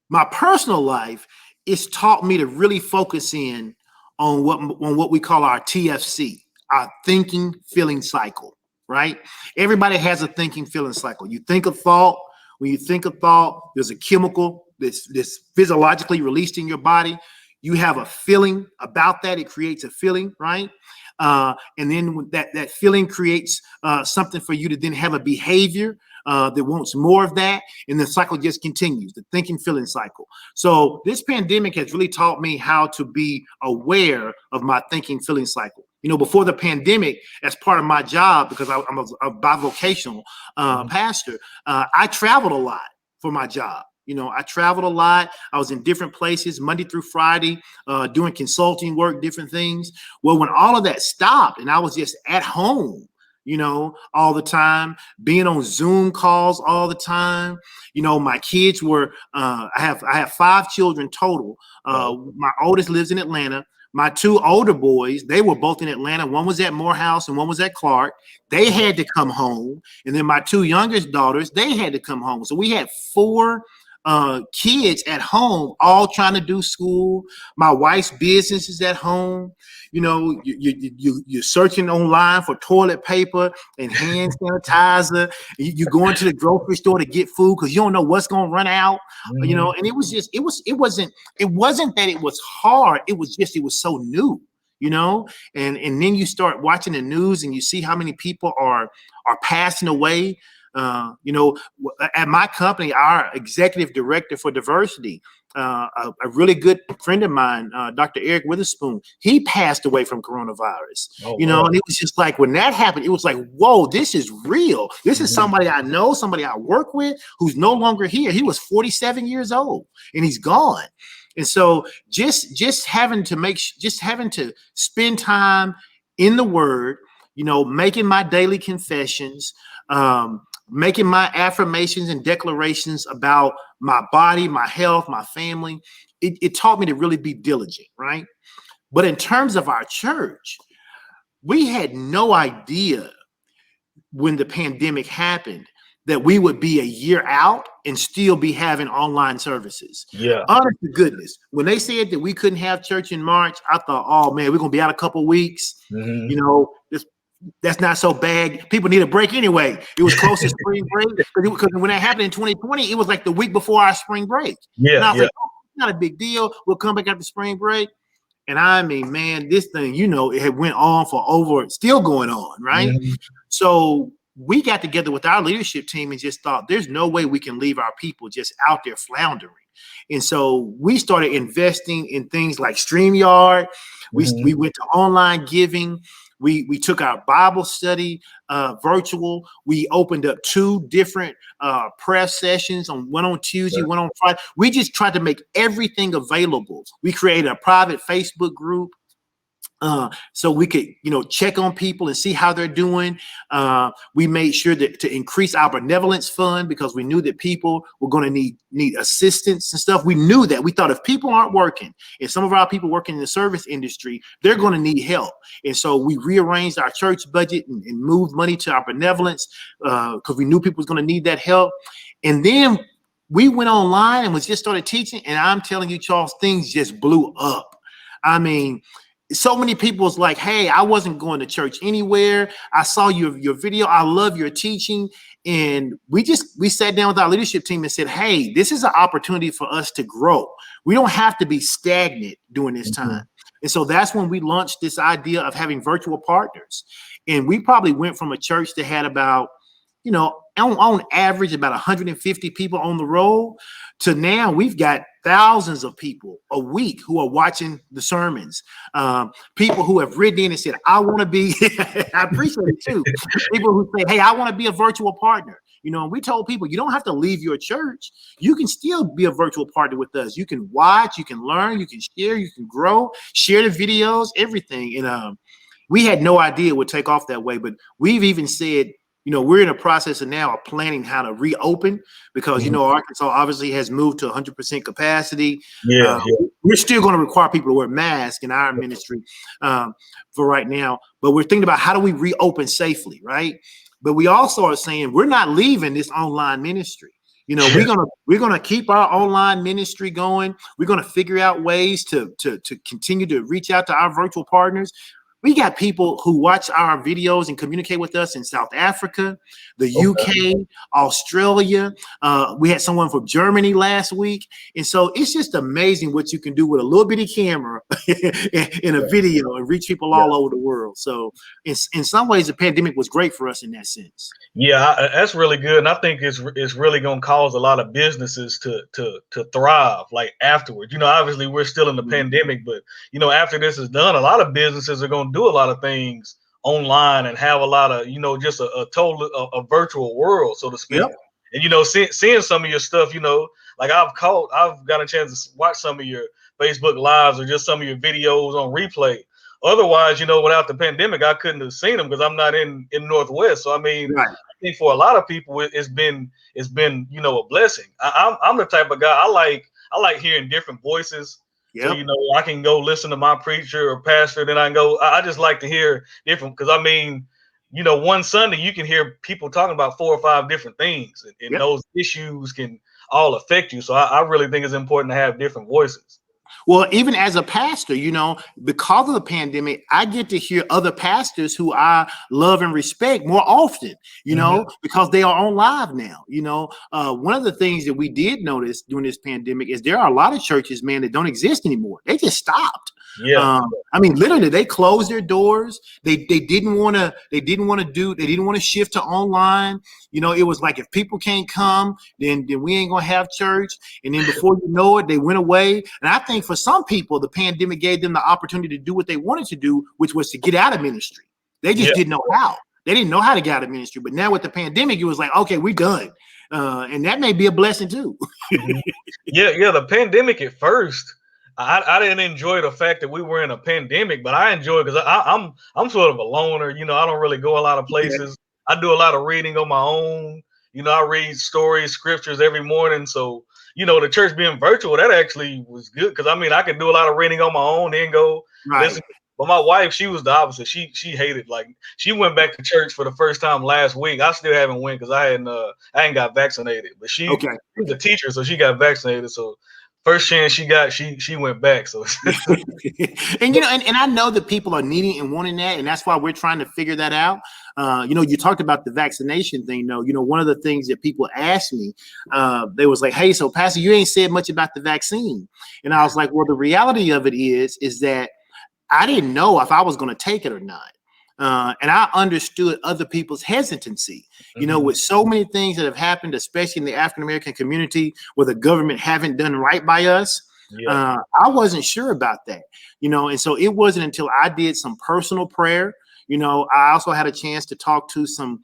my personal life, it's taught me to really focus in on what we call our TFC, our thinking, feeling cycle, right? Everybody has a thinking, feeling cycle. You think a thought. When you think a thought, there's a chemical that's physiologically released in your body. You have a feeling about that. It creates a feeling, right? And then that feeling creates something for you to then have a behavior that wants more of that. And the cycle just continues, the thinking, feeling cycle. So this pandemic has really taught me how to be aware of my thinking, feeling cycle. Before the pandemic, as part of my job, because I'm a bivocational pastor, I traveled a lot for my job. I traveled a lot. I was in different places Monday through Friday, doing consulting work, different things. Well, when all of that stopped and I was just at home, all the time, being on Zoom calls all the time. My kids were, I have 5 children total. My oldest lives in Atlanta. My two older boys, they were both in Atlanta. One was at Morehouse and one was at Clark. They had to come home. And then my two youngest daughters, they had to come home. So we had four kids at home, all trying to do school. My wife's business is at home. You know, you're searching online for toilet paper and hand sanitizer. You go into the grocery store to get food because you don't know what's going to run out. You know, and it wasn't that it was hard. It was so new. You know, and then you start watching the news and you see how many people are passing away. You know, at my company, our executive director for diversity, a really good friend of mine, Dr. Eric Witherspoon, he passed away from coronavirus. You know, and it was just like when that happened, it was like, whoa, this is real. This is somebody I know, somebody I work with who's no longer here. He was 47 years old and he's gone. And so just having to spend time in the Word, you know, making my daily confessions, making my affirmations and declarations about my body, my health, my family, it taught me to really be diligent, right? But in terms of our church, we had no idea when the pandemic happened that we would be a year out and still be having online services. Yeah. Honest to goodness, when they said that we couldn't have church in March, I thought, oh man, we're going to be out a couple weeks. You know, that's not so bad. People need a break anyway. It was close to spring break because when that happened in 2020, it was like the week before our spring break. And I was like, oh, it's not a big deal. We'll come back after spring break. And I mean, man, this thing, you know, it had went on still going on, right? So we got together with our leadership team and just thought, there's no way we can leave our people just out there floundering. And so we started investing in things like StreamYard. We went to online giving. We took our Bible study virtual. We opened up 2 different prayer sessions, one on Tuesday, one on Friday. We just tried to make everything available. We created a private Facebook group so we could, you know, check on people and see how they're doing. We made sure that to increase our benevolence fund because we knew that people were going to need assistance and stuff. We knew that. We thought if people aren't working, and some of our people working in the service industry, they're going to need help. And so we rearranged our church budget and moved money to our benevolence because we knew people was going to need that help. And then we went online and just started teaching. And I'm telling you, Charles, things just blew up. I mean, so many people was like, hey, I wasn't going to church anywhere. I saw your video. I love your teaching. And we sat down with our leadership team and said, hey, this is an opportunity for us to grow. We don't have to be stagnant during this time. And so that's when we launched this idea of having virtual partners. And we probably went from a church that had about, you know, on average, about 150 people on the roll to now we've got thousands of people a week who are watching the sermons. People who have written in and said, I want to be, I appreciate it too. People who say, hey, I want to be a virtual partner. You know, we told people you don't have to leave your church. You can still be a virtual partner with us. You can watch, you can learn, you can share, you can grow, share the videos, everything. And we had no idea it would take off that way, but we've even said, you know, we're in a process of now of planning how to reopen because, you know, Arkansas obviously has moved to 100% capacity. We're still going to require people to wear masks in our ministry for right now, but we're thinking about how do we reopen safely, right? But we also are saying we're not leaving this online ministry. You know, we're gonna keep our online ministry going. We're gonna figure out ways to continue to reach out to our virtual partners. We got people who watch our videos and communicate with us in South Africa, the UK, Australia. We had someone from Germany last week. And so it's just amazing what you can do with a little bitty camera in a video and reach people all over the world. So in some ways, the pandemic was great for us in that sense. Yeah, that's really good. And I think it's really going to cause a lot of businesses to thrive like afterwards. You know, obviously we're still in the pandemic, but, you know, after this is done, a lot of businesses are going to do a lot of things online and have a lot of, you know, just a virtual world, so to speak. And, you know, seeing some of your stuff, you know, like I've got a chance to watch some of your Facebook lives or just some of your videos on replay. Otherwise, you know, without the pandemic, I couldn't have seen them because I'm not in Northwest. So, I mean, I think for a lot of people, it's been, you know, a blessing. I'm the type of guy, I like hearing different voices. So, Yep. I can go listen to my preacher or pastor, then I can go, I just like to hear different, because I mean, one Sunday you can hear people talking about 4 or 5 different things, and Yep. those issues can all affect you. So I really think it's important to have different voices. Well, even as a pastor, because of the pandemic, I get to hear other pastors who I love and respect more often, Mhm. because they are on live now. One of the things that we did notice during this pandemic is there are a lot of churches, man, that don't exist anymore. They just stopped. Yeah. I mean, literally, they closed their doors. They didn't want to. They didn't want to shift to online. It was like, if people can't come, then we ain't gonna have church. And then before you know it, they went away. And I think for some people, the pandemic gave them the opportunity to do what they wanted to do, which was to get out of ministry. They just Yeah. didn't know how. They didn't know how to get out of ministry. But now with the pandemic, it was like, okay, we're done. And that may be a blessing too. Mhm. Yeah. The pandemic at first, I didn't enjoy the fact that we were in a pandemic, but I enjoy it because I'm sort of a loner. I don't really go a lot of Okay. places. I do a lot of reading on my own. I read stories, scriptures every morning. So, the church being virtual, that actually was good, because I mean, I could do a lot of reading on my own, then go Right. listen. But my wife, she was the opposite. She hated, like, she went back to church for the first time last week. I still haven't went because I ain't got vaccinated. But she Okay. was a teacher, so she got vaccinated. So first chance she got, she went back. So And I know that people are needing and wanting that, and that's why we're trying to figure that out. You talked about the vaccination thing, though. One of the things that people asked me, they was like, "Hey, so Pastor, you ain't said much about the vaccine," and I was like, "Well, the reality of it is that I didn't know if I was going to take it or not." And I understood other people's hesitancy, Mhm. with so many things that have happened, especially in the African American community, where the government haven't done right by us. Yeah. I wasn't sure about that, and so it wasn't until I did some personal prayer. I also had a chance to talk to some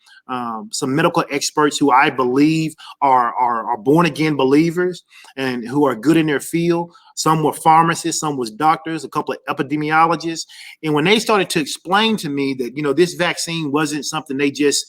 medical experts who I believe are born again believers and who are good in their field. Some were pharmacists, some was doctors, a couple of epidemiologists. And when they started to explain to me that, this vaccine wasn't something they just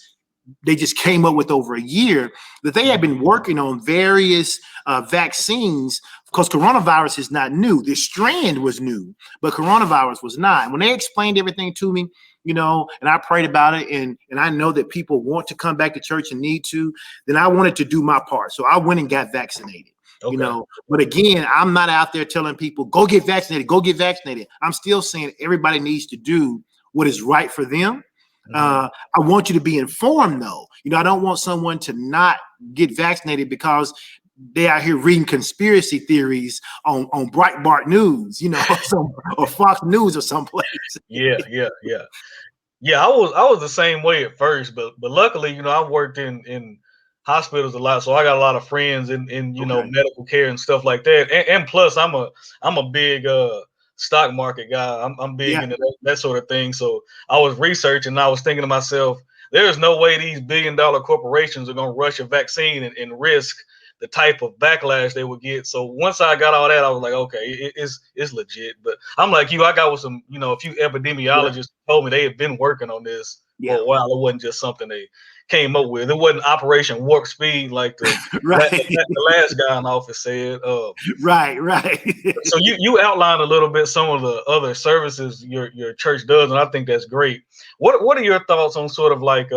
came up with over a year, that they had been working on various vaccines, because coronavirus is not new. This strand was new, but coronavirus was not. And when they explained everything to me, and I prayed about it, and I know that people want to come back to church and need to, then I wanted to do my part. So I went and got vaccinated. Okay. But again, I'm not out there telling people, go get vaccinated, go get vaccinated. I'm still saying everybody needs to do what is right for them. Mhm. I want you to be informed, though. I don't want someone to not get vaccinated because they out here reading conspiracy theories on Breitbart News, or Fox News or someplace. Yeah. Yeah, I was the same way at first, but luckily, I've worked in hospitals a lot, so I got a lot of friends in Okay. medical care and stuff like that. And plus, I'm a big stock market guy. I'm big Yeah. into that sort of thing. So I was researching, and I was thinking to myself, there's no way these billion-dollar corporations are gonna rush a vaccine and risk the type of backlash they would get. So once I got all that, I was like, okay, it's legit. But I'm like you, I got with some, a few Yeah. epidemiologists who told me they had been working on this for Yeah. a while. It wasn't just something they came up with. It wasn't Operation Warp Speed like Right. the last guy in office said. Right. Right. So you outlined a little bit some of the other services your church does, and I think that's great. What are your thoughts on sort of like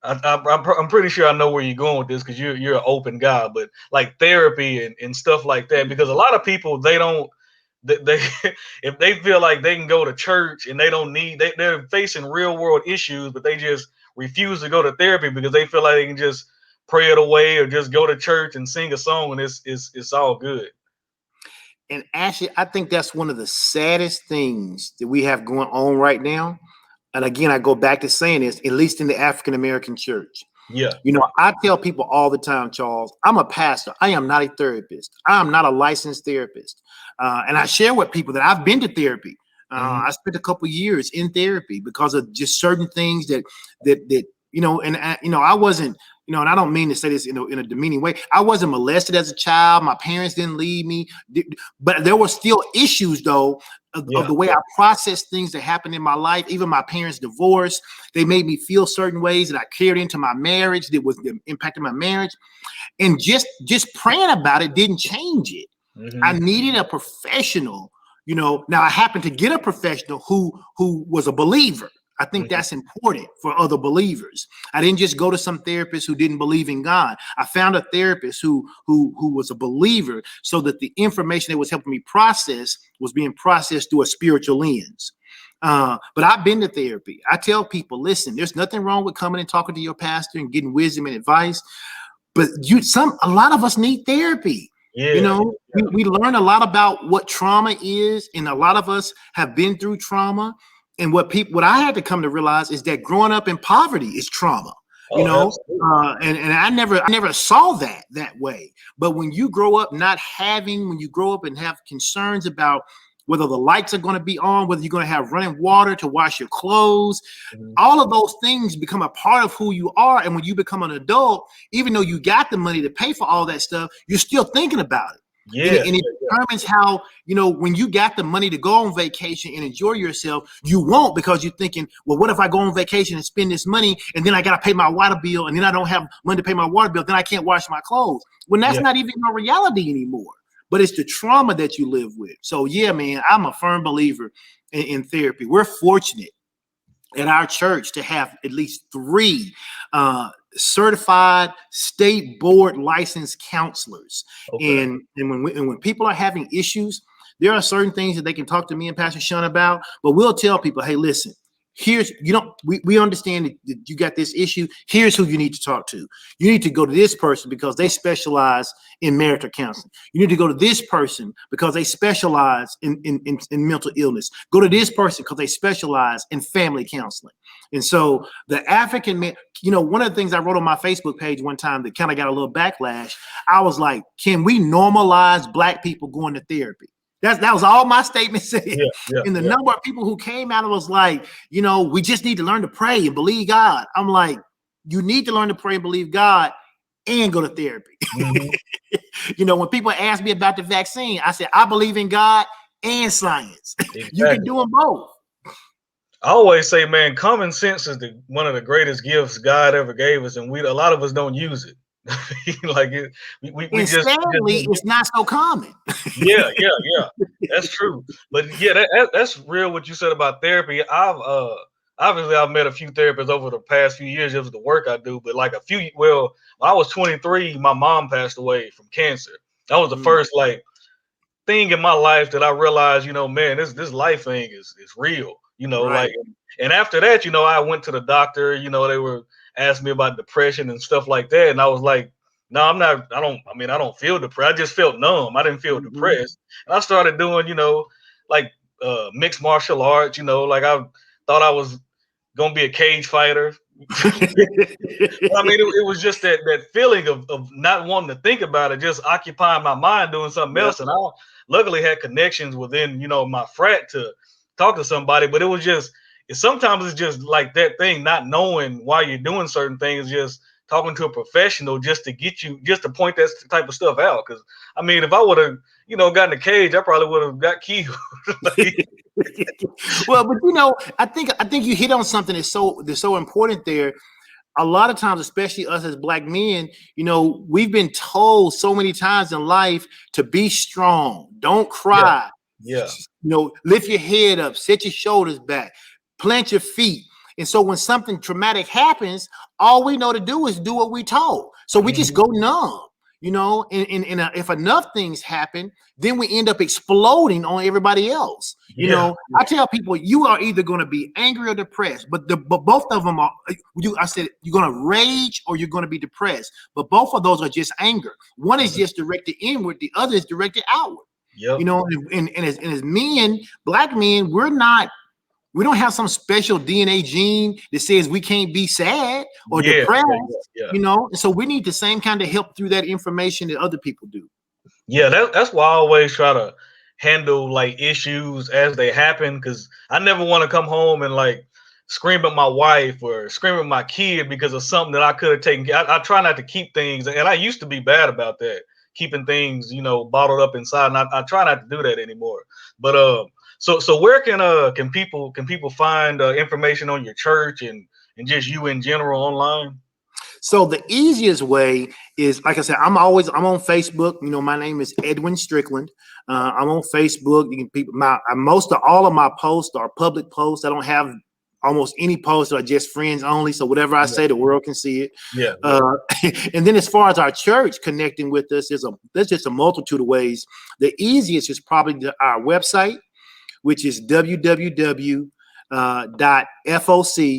I'm pretty sure I know where you're going with this, because you're an open guy, but like therapy and stuff like that, because a lot of people, they don't, they if they feel like they can go to church and they don't need, they're facing real world issues, but they just refuse to go to therapy because they feel like they can just pray it away or just go to church and sing a song and it's all good. And actually, I think that's one of the saddest things that we have going on right now. And again, I go back to saying this, at least in the African American church. Yeah. I tell people all the time, Charles, I'm a pastor. I am not a therapist. I am not a licensed therapist. And I share with people that I've been to therapy. Hmm. I spent a couple years in therapy because of just certain things that and I wasn't, and I don't mean to say this in a demeaning way. I wasn't molested as a child. My parents didn't leave me, but there were still issues, though, of Yeah. the way I processed things that happened in my life. Even my parents' divorce, they made me feel certain ways that I carried into my marriage that was impacting my marriage. And just praying about it didn't change it. I needed a professional, now I happened to get a professional who was a believer. I think that's important for other believers. I didn't just go to some therapist who didn't believe in God. I found a therapist who was a believer, so that the information that was helping me process was being processed through a spiritual lens. But I've been to therapy. I tell people, listen, there's nothing wrong with coming and talking to your pastor and getting wisdom and advice. But a lot of us need therapy. Yeah. We learn a lot about what trauma is, and a lot of us have been through trauma. And what I had to come to realize is that growing up in poverty is trauma. And I never saw that way. But when you grow up when you grow up and have concerns about whether the lights are going to be on, whether you're going to have running water to wash your clothes, all of those things become a part of who you are. And when you become an adult, even though you got the money to pay for all that stuff, you're still thinking about it. And it determines how, when you got the money to go on vacation and enjoy yourself, you won't, because you're thinking, well, what if I go on vacation and spend this money and then I got to pay my water bill, and then I don't have money to pay my water bill, then I can't wash my clothes. When that's not even a reality anymore, but it's the trauma that you live with. So yeah, man, I'm a firm believer in therapy. We're fortunate at our church to have at least 3 certified state board licensed counselors. And when people are having issues, there are certain things that they can talk to me and Pastor Sean about, but we'll tell people, hey, listen, we understand that you got this issue. Here's who you need to talk to. You need to go to this person because they specialize in marital counseling. You need to go to this person because they specialize in mental illness. Go to this person because they specialize in family counseling. And so the African man, one of the things I wrote on my Facebook page one time that kind of got a little backlash, I was like, can we normalize Black people going to therapy? That was all my statement said. And the number of people who came out was like, we just need to learn to pray and believe God. I'm like, you need to learn to pray and believe God and go to therapy. When people ask me about the vaccine, I said, I believe in God and science. Exactly. You can do them both. I always say, man, common sense is one of the greatest gifts God ever gave us, and a lot of us don't use it. Sadly, it's not so common. Yeah, that's true. But yeah, that's real what you said about therapy. I've met a few therapists over the past few years just with the work I do. But when I was 23, my mom passed away from cancer. That was the first thing in my life that I realized, man, this life thing is real. Right. And after that, I went to the doctor. They were asking me about depression and stuff like that, and I was like, no, I'm not. I don't feel depressed. I just felt numb. I didn't feel depressed. And I started doing, mixed martial arts. I thought I was gonna be a cage fighter. It was just that feeling of not wanting to think about it, just occupying my mind doing something else. And I luckily had connections within, my frat to talk to somebody. But sometimes it's just like that thing, not knowing why you're doing certain things, just talking to a professional just to point that type of stuff out. Because if I would have, gotten a cage, I probably would have got killed. Well, but I think you hit on something that's so important there. A lot of times, especially us as Black men, we've been told so many times in life to be strong, don't cry. Yeah. Lift your head up, set your shoulders back, plant your feet. And so when something traumatic happens, all we know to do is do what we told. So we just go numb, and if enough things happen, then we end up exploding on everybody else. I tell people, you are either going to be angry or depressed, but both of them are, I said, you're going to rage or you're going to be depressed, but both of those are just anger. One is just directed inward. The other is directed outward. And as men, Black men, we don't have some special DNA gene that says we can't be sad or depressed, and so we need the same kind of help through that information that other people do. Yeah, that's why I always try to handle issues as they happen, because I never want to come home and scream at my wife or scream at my kid because of something that I could have taken. I try not to keep things, and I used to be bad about that, keeping things, bottled up inside, and I try not to do that anymore. But So where can people find information on your church and just you in general online? So the easiest way is, like I said, I'm on Facebook. My name is Edwin Strickland. I'm on Facebook. You can most of all of my posts are public posts. I don't have almost any posts that are just friends only. So whatever I say, the world can see it. Yeah. And then as far as our church connecting with us, there's just a multitude of ways. The easiest is probably our website, which is www.FOC,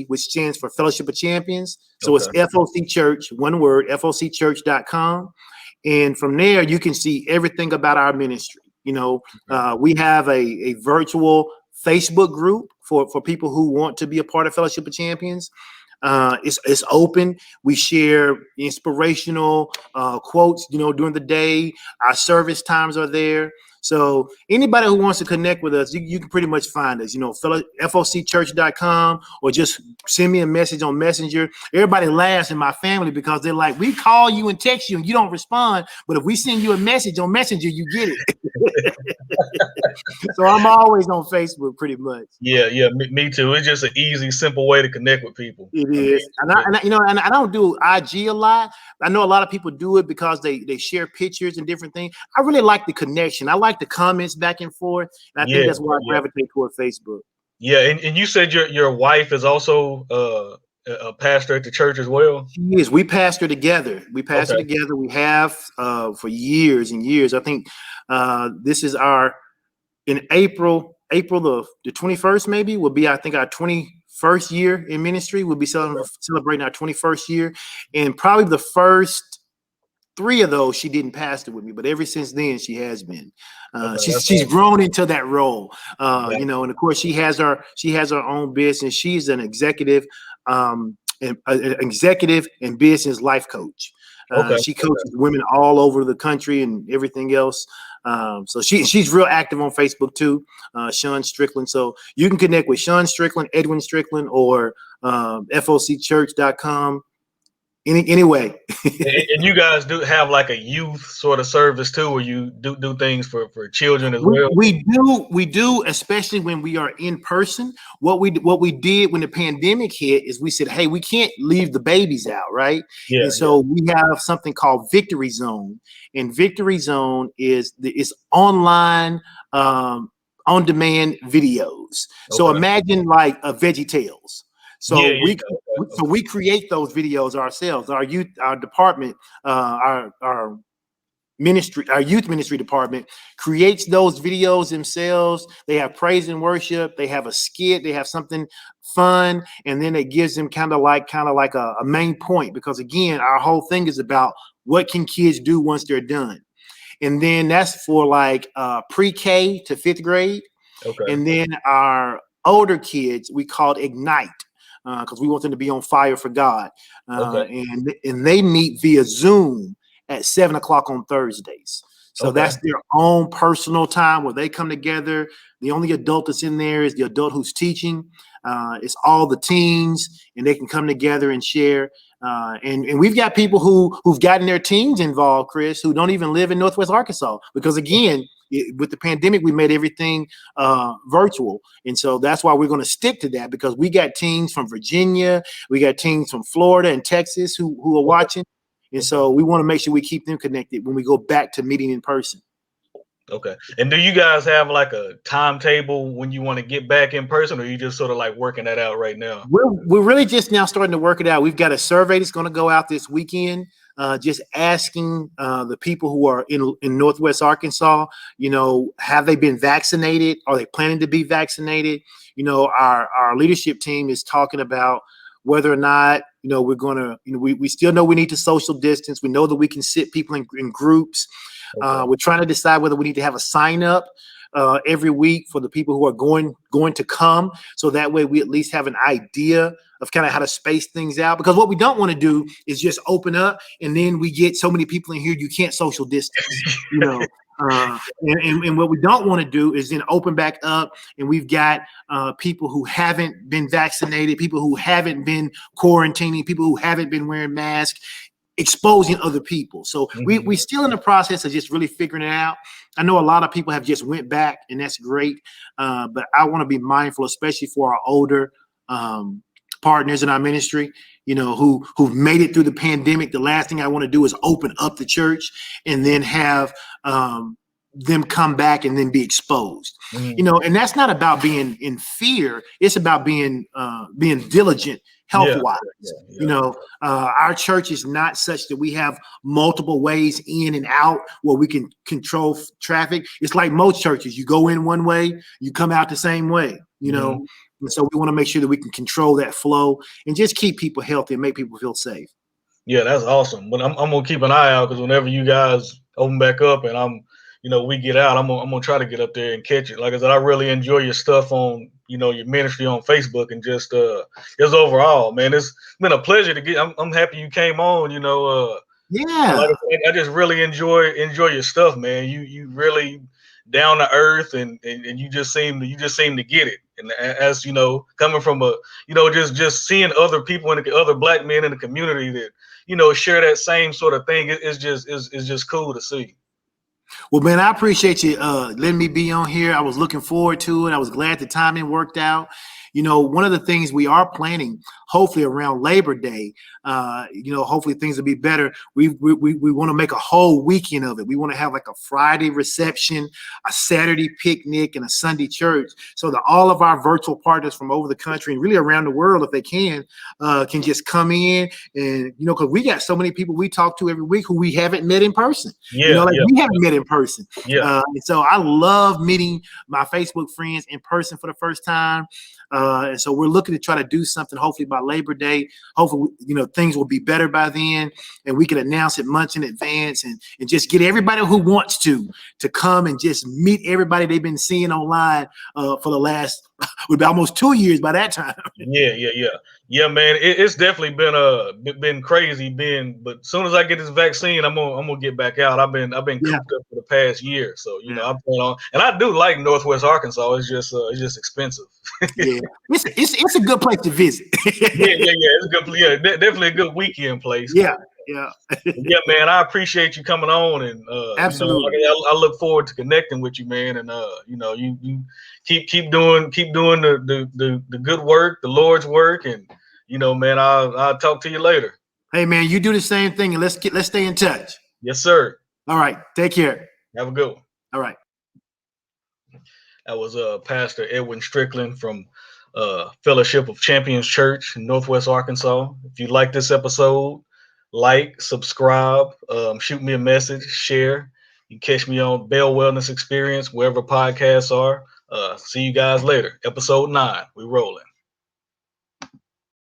which stands for Fellowship of Champions. So it's FOC Church, one word, FOCchurch.com. And from there, you can see everything about our ministry. We have a virtual Facebook group for people who want to be a part of Fellowship of Champions. It's open. We share inspirational quotes, during the day. Our service times are there. So anybody who wants to connect with us, you can pretty much find us, FOCchurch.com, or just send me a message on Messenger. Everybody laughs in my family because they're like, we call you and text you and you don't respond. But if we send you a message on Messenger, you get it. So I'm always on Facebook pretty much. Yeah, me too. It's just an easy, simple way to connect with people. It is. And I don't do IG a lot. I know a lot of people do it because they share pictures and different things. I really like the connection. I like the comments back and forth. And I think that's why I gravitate toward Facebook. Yeah, and you said your wife is also a pastor at the church as well? She is. We pastor together. We have for years and years. I think this is in April the 21st maybe will be, I think, our 21st year in ministry. We'll be celebrating our 21st year. And probably the first 3 of those, she didn't pastor with me, but ever since then she has been. She's grown into that role, and of course she has her own business. She's an executive and business life coach. She coaches women all over the country and everything else. So she's real active on Facebook too, Sean Strickland. So you can connect with Sean Strickland, Edwin Strickland, or FOCchurch.com. Anyway. And you guys do have like a youth sort of service too, where you do things for children as well? We do, especially when we are in person. What we did when the pandemic hit is we said, hey, we can't leave the babies out, right? Yeah, and so we have something called Victory Zone. And Victory Zone is online on-demand videos. So imagine like a VeggieTales. So we create those videos ourselves. Our youth department, our youth ministry department creates those videos themselves. They have praise and worship. They have a skit. They have something fun, and then it gives them kind of like a main point, because again, our whole thing is about what can kids do once they're done, and then that's for like pre-K to 5th grade, and then our older kids we called Ignite. Because we want them to be on fire for God. And they meet via Zoom at 7:00 on Thursdays. So that's their own personal time where they come together. The only adult that's in there is the adult who's teaching. It's all the teens, and they can come together and share. And we've got people who've gotten their teens involved, Chris, who don't even live in Northwest Arkansas. Because again, with the pandemic, we made everything virtual. And so that's why we're going to stick to that, because we got teams from Virginia, we got teams from Florida and Texas who are watching. And so we want to make sure we keep them connected when we go back to meeting in person. Okay. And do you guys have like a timetable when you want to get back in person, or are you just sort of like working that out right now? We're really just now starting to work it out. We've got a survey that's going to go out this weekend, just asking the people who are in Northwest Arkansas, have they been vaccinated? Are they planning to be vaccinated? Our leadership team is talking about whether or not, we're going to, we still know we need to social distance. We know that we can sit people in groups. We're trying to decide whether we need to have a sign up every week for the people who are going to come. So that way we at least have an idea of kind of how to space things out. Because what we don't want to do is just open up and then we get so many people in here, you can't social distance, and what we don't want to do is then open back up and we've got people who haven't been vaccinated, people who haven't been quarantining, people who haven't been wearing masks, exposing other people. So we still in the process of just really figuring it out. I know a lot of people have just went back, and that's great. But I want to be mindful, especially for our older partners in our ministry. who've made it through the pandemic. The last thing I want to do is open up the church and then have them come back and then be exposed. And that's not about being in fear. It's about being diligent health-wise. Our church is not such that we have multiple ways in and out where we can control traffic. It's like most churches. You go in one way, you come out the same way, and so we want to make sure that we can control that flow and just keep people healthy and make people feel safe. Yeah, that's awesome. But I'm gonna keep an eye out, because whenever you guys open back up and we get out, I'm gonna try to get up there and catch it. Like I said, I really enjoy your stuff on, your ministry on Facebook, and just overall, man, it's been a pleasure to get. I'm happy you came on. Yeah. Like I just really enjoy your stuff, man. You really down to earth, and you just seem to get it. And as coming from just seeing other people and other Black men in the community that share that same sort of thing, it's just cool to see. Well, man, I appreciate you letting me be on here. I was looking forward to it. I was glad the timing worked out. One of the things we are planning, hopefully around Labor Day, hopefully things will be better. We want to make a whole weekend of it. We want to have like a Friday reception, a Saturday picnic, and a Sunday church, so that all of our virtual partners from over the country and really around the world, if they can just come in. And, because we got so many people we talk to every week who we haven't met in person. We haven't met in person. And so I love meeting my Facebook friends in person for the first time. And so we're looking to try to do something, hopefully by Labor Day. Hopefully, things will be better by then, and we can announce it months in advance and just get everybody who wants to come and just meet everybody they've been seeing online for the last almost 2 years by that time. Yeah, man. It's definitely been crazy. But as soon as I get this vaccine, I'm gonna get back out. I've been cooped up for the past year, so I plan on. And I do like Northwest Arkansas. It's just expensive. It's a good place to visit. It's a good. Yeah, definitely a good weekend place. Yeah, man. I appreciate you coming on, and absolutely. I look forward to connecting with you, man. And you keep doing the good work, the Lord's work, and man, I'll talk to you later. Hey, man, you do the same thing, and let's stay in touch. Yes, sir. All right, take care. Have a good one. All right. That was Pastor Edwin Strickland from Fellowship of Champions Church in Northwest Arkansas. If you like this episode, like, subscribe, shoot me a message, share. You can catch me on Bell Wellness Experience, wherever podcasts are. See you guys later. Episode 9. We rolling.